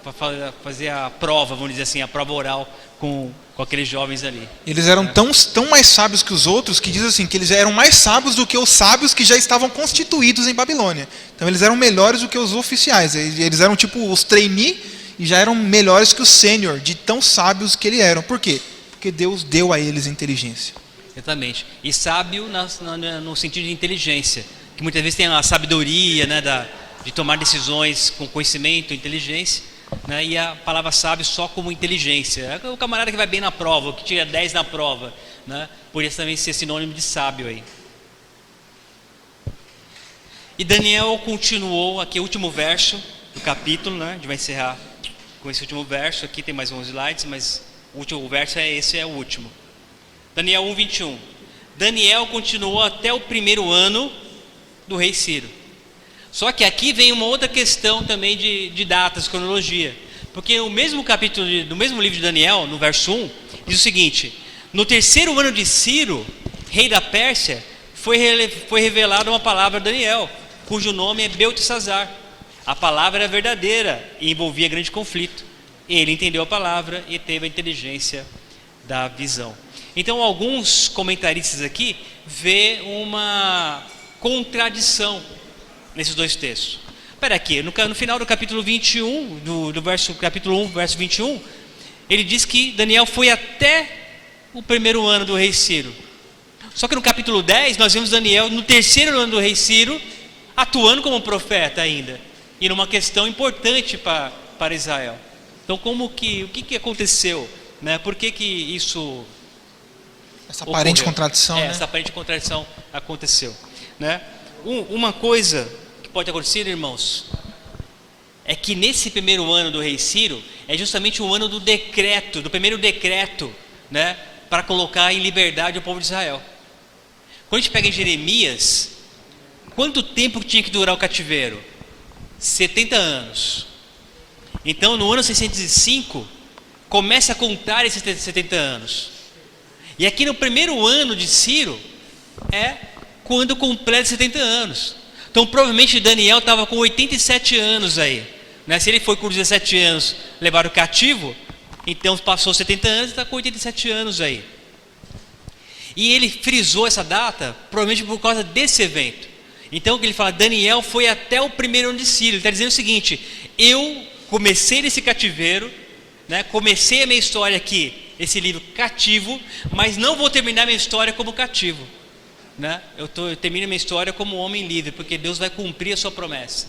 para fazer a prova, vamos dizer assim, a prova oral com aqueles jovens ali. Eles eram tão mais sábios que os outros, que diz assim, que eles eram mais sábios do que os sábios que já estavam constituídos em Babilônia. Então eles eram melhores do que os oficiais. Eles eram tipo os trainee e já eram melhores que os sênior, de tão sábios que eles eram. Por quê? Porque Deus deu a eles inteligência. Exatamente. E sábio no sentido de inteligência, que muitas vezes tem a sabedoria, né, de tomar decisões com conhecimento, inteligência, né, e a palavra sábio só como inteligência. É o camarada que vai bem na prova, que tira 10 na prova, né, poderia também ser sinônimo de sábio aí. E Daniel continuou, aqui o último verso do capítulo, né, a gente vai encerrar com esse último verso, aqui tem mais 11 slides, mas o último verso é o último. Daniel 1:21. Daniel continuou até o primeiro ano do rei Ciro. Só que aqui vem uma outra questão também de datas, cronologia. Porque o mesmo capítulo do mesmo livro de Daniel, no verso 1, diz o seguinte: no terceiro ano de Ciro, rei da Pérsia, foi revelada uma palavra a Daniel, cujo nome é Beltesazar. A palavra era verdadeira e envolvia grande conflito. Ele entendeu a palavra e teve a inteligência da visão. Então, alguns comentaristas aqui vê uma contradição nesses dois textos. Espera aqui, no final do capítulo 21, capítulo 1, verso 21, ele diz que Daniel foi até o primeiro ano do rei Ciro. Só que no capítulo 10, nós vemos Daniel no terceiro ano do rei Ciro, atuando como profeta ainda, e numa questão importante para Israel. Então, o que aconteceu? Né? Por que isso... Essa aparente ocorreu? contradição, né? Essa aparente contradição aconteceu, né? Uma coisa que pode acontecer, irmãos, é que nesse primeiro ano do rei Ciro é justamente o ano do primeiro decreto, né, para colocar em liberdade o povo de Israel. Quando a gente pega em Jeremias, quanto tempo tinha que durar o cativeiro? 70 anos. Então, no ano 605, começa a contar esses 70 anos. E aqui no primeiro ano de Ciro é quando completa 70 anos. Então provavelmente Daniel estava com 87 anos aí, né? Se ele foi com 17 anos levar o cativo, então passou 70 anos e está com 87 anos aí. E ele frisou essa data, provavelmente por causa desse evento. Então, o que ele fala, Daniel foi até o primeiro ano de Ciro. Ele está dizendo o seguinte: eu comecei nesse cativeiro, né, comecei a minha história aqui, esse livro cativo, mas não vou terminar minha história como cativo, né? Eu termino minha história como homem livre, porque Deus vai cumprir a sua promessa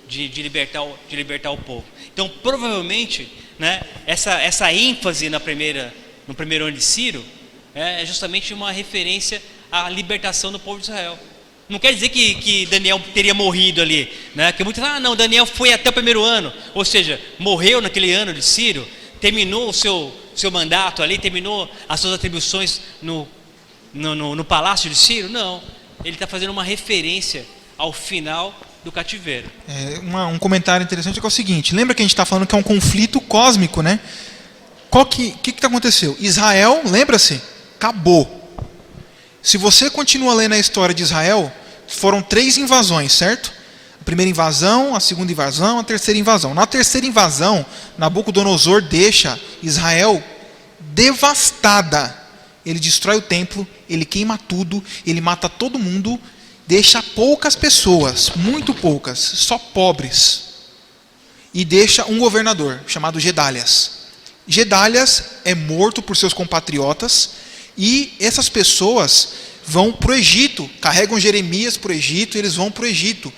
de libertar o povo. Então, provavelmente, né, essa ênfase no primeiro ano de Ciro é justamente uma referência à libertação do povo de Israel. Não quer dizer que Daniel teria morrido ali, né? Que muitos falam, não, Daniel foi até o primeiro ano, ou seja, morreu naquele ano de Ciro, terminou o seu mandato ali, terminou as suas atribuições no palácio de Ciro. Não, ele está fazendo uma referência ao final do cativeiro. Um comentário interessante é o seguinte: lembra que a gente está falando que é um conflito cósmico, né? O que aconteceu? Israel, lembra-se? Acabou. Se você continua lendo a história de Israel, foram 3 invasões, certo? A primeira invasão, a segunda invasão, a terceira invasão. Na terceira invasão, Nabucodonosor deixa Israel devastada. Ele destrói o templo, ele queima tudo, ele mata todo mundo, deixa poucas pessoas, muito poucas, só pobres. E deixa um governador, chamado Gedalias. Gedalias é morto por seus compatriotas, e essas pessoas vão para o Egito, carregam Jeremias para o Egito, e eles vão para o Egito.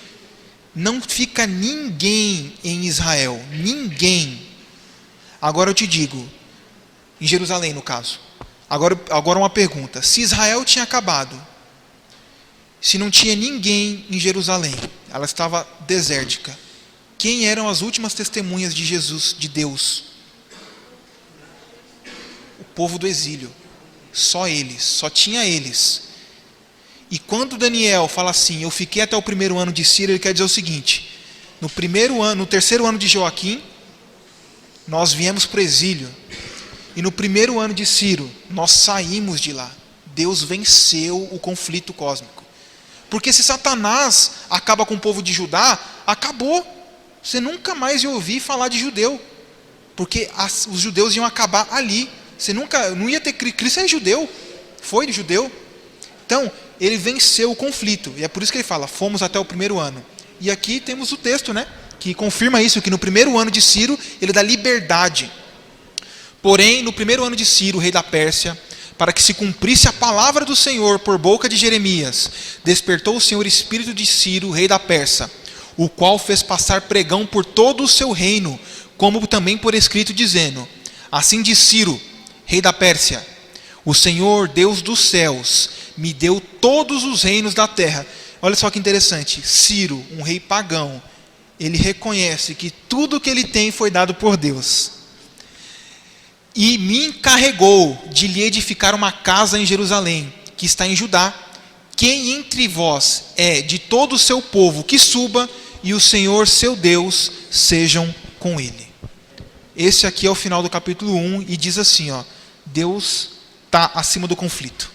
Não fica ninguém em Israel, ninguém. Agora eu te digo, em Jerusalém no caso. Agora uma pergunta: se Israel tinha acabado, se não tinha ninguém em Jerusalém, ela estava desértica, quem eram as últimas testemunhas de Jesus, de Deus? O povo do exílio. Só eles, só tinha eles. E quando Daniel fala assim, eu fiquei até o primeiro ano de Ciro, ele quer dizer o seguinte: no terceiro ano de Joaquim, nós viemos para o exílio, e no primeiro ano de Ciro, nós saímos de lá. Deus venceu o conflito cósmico. Porque se Satanás acaba com o povo de Judá, acabou. Você nunca mais ia ouvir falar de judeu, porque os judeus iam acabar ali. Você não ia ter Cristo, é judeu, foi judeu. Então, ele venceu o conflito, e é por isso que ele fala, fomos até o primeiro ano. E aqui temos o texto, né, que confirma isso, que no primeiro ano de Ciro, ele dá liberdade. Porém, no primeiro ano de Ciro, rei da Pérsia, para que se cumprisse a palavra do Senhor por boca de Jeremias, despertou o Senhor espírito de Ciro, rei da Pérsia, o qual fez passar pregão por todo o seu reino, como também por escrito, dizendo: assim diz Ciro, rei da Pérsia, o Senhor, Deus dos céus, me deu todos os reinos da terra. Olha só que interessante, Ciro, um rei pagão, ele reconhece que tudo que ele tem foi dado por Deus. E me encarregou de lhe edificar uma casa em Jerusalém, que está em Judá. Quem entre vós é de todo o seu povo, que suba, e o Senhor, seu Deus, sejam com ele. Esse aqui é o final do capítulo 1, e diz assim, ó, Deus está acima do conflito.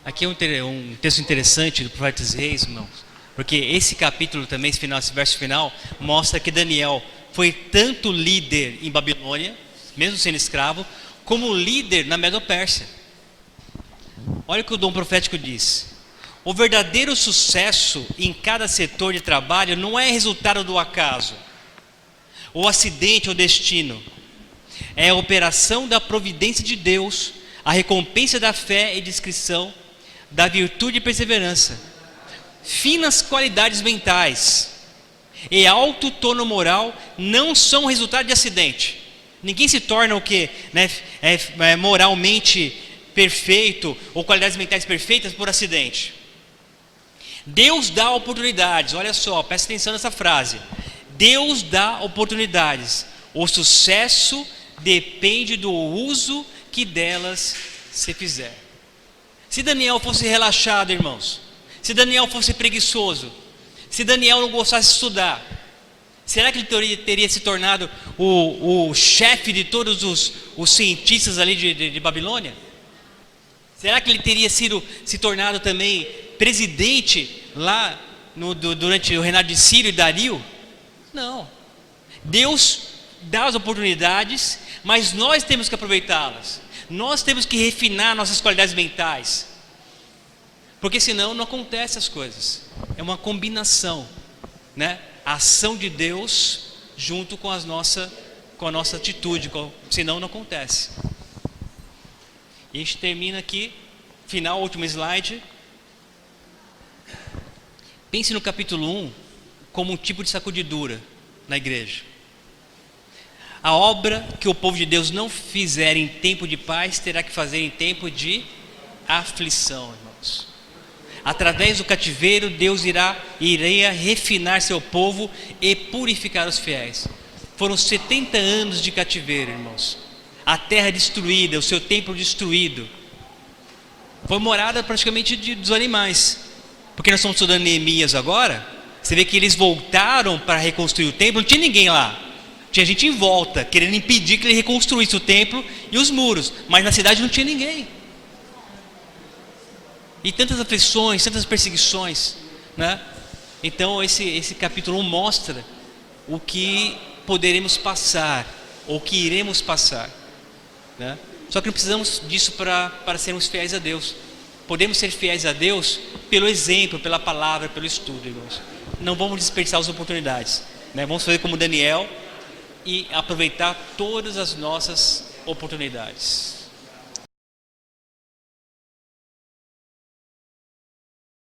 Aqui é um texto interessante do profeta Reis, irmãos, porque esse capítulo também, esse verso final, mostra que Daniel foi tanto líder em Babilônia, mesmo sendo escravo, como líder na Medo-Pérsia. Olha o que o dom profético diz: o verdadeiro sucesso em cada setor de trabalho não é resultado do acaso, ou acidente ou destino. É a operação da providência de Deus, a recompensa da fé e discrição, da virtude e perseverança, finas qualidades mentais e alto tono moral não são resultado de acidente. Ninguém se torna o que, né, moralmente perfeito ou qualidades mentais perfeitas por acidente. Deus dá oportunidades. Olha só, presta atenção nessa frase. Deus dá oportunidades. O sucesso depende do uso que delas se fizer. Se Daniel fosse relaxado, irmãos, se Daniel fosse preguiçoso, se Daniel não gostasse de estudar, será que ele teria se tornado o chefe de todos os cientistas ali de Babilônia? Será que ele teria se tornado também presidente lá durante o reinado de Ciro e Dario? Não. Deus dá as oportunidades, mas nós temos que aproveitá-las. Nós temos que refinar nossas qualidades mentais. Porque senão não acontecem as coisas. É uma combinação, né? A ação de Deus junto com a nossa atitude, senão não acontece. E a gente termina aqui, final, último slide. Pense no capítulo 1 como um tipo de sacudidura na igreja. A obra que o povo de Deus não fizer em tempo de paz, terá que fazer em tempo de aflição, irmãos. Através do cativeiro, Deus iria refinar seu povo e purificar os fiéis. Foram 70 anos de cativeiro, irmãos. A terra destruída, o seu templo destruído. Foi morada praticamente dos animais. Porque nós estamos estudando Neemias agora. Você vê que eles voltaram para reconstruir o templo, não tinha ninguém lá. Tinha gente em volta, querendo impedir que ele reconstruísse o templo e os muros. Mas na cidade não tinha ninguém. E tantas aflições, tantas perseguições, né? Então esse capítulo 1 mostra o que poderemos passar, ou que iremos passar, né? Só que não precisamos disso para sermos fiéis a Deus. Podemos ser fiéis a Deus pelo exemplo, pela palavra, pelo estudo, irmãos. Não vamos desperdiçar as oportunidades, né? Vamos fazer como Daniel e aproveitar todas as nossas oportunidades.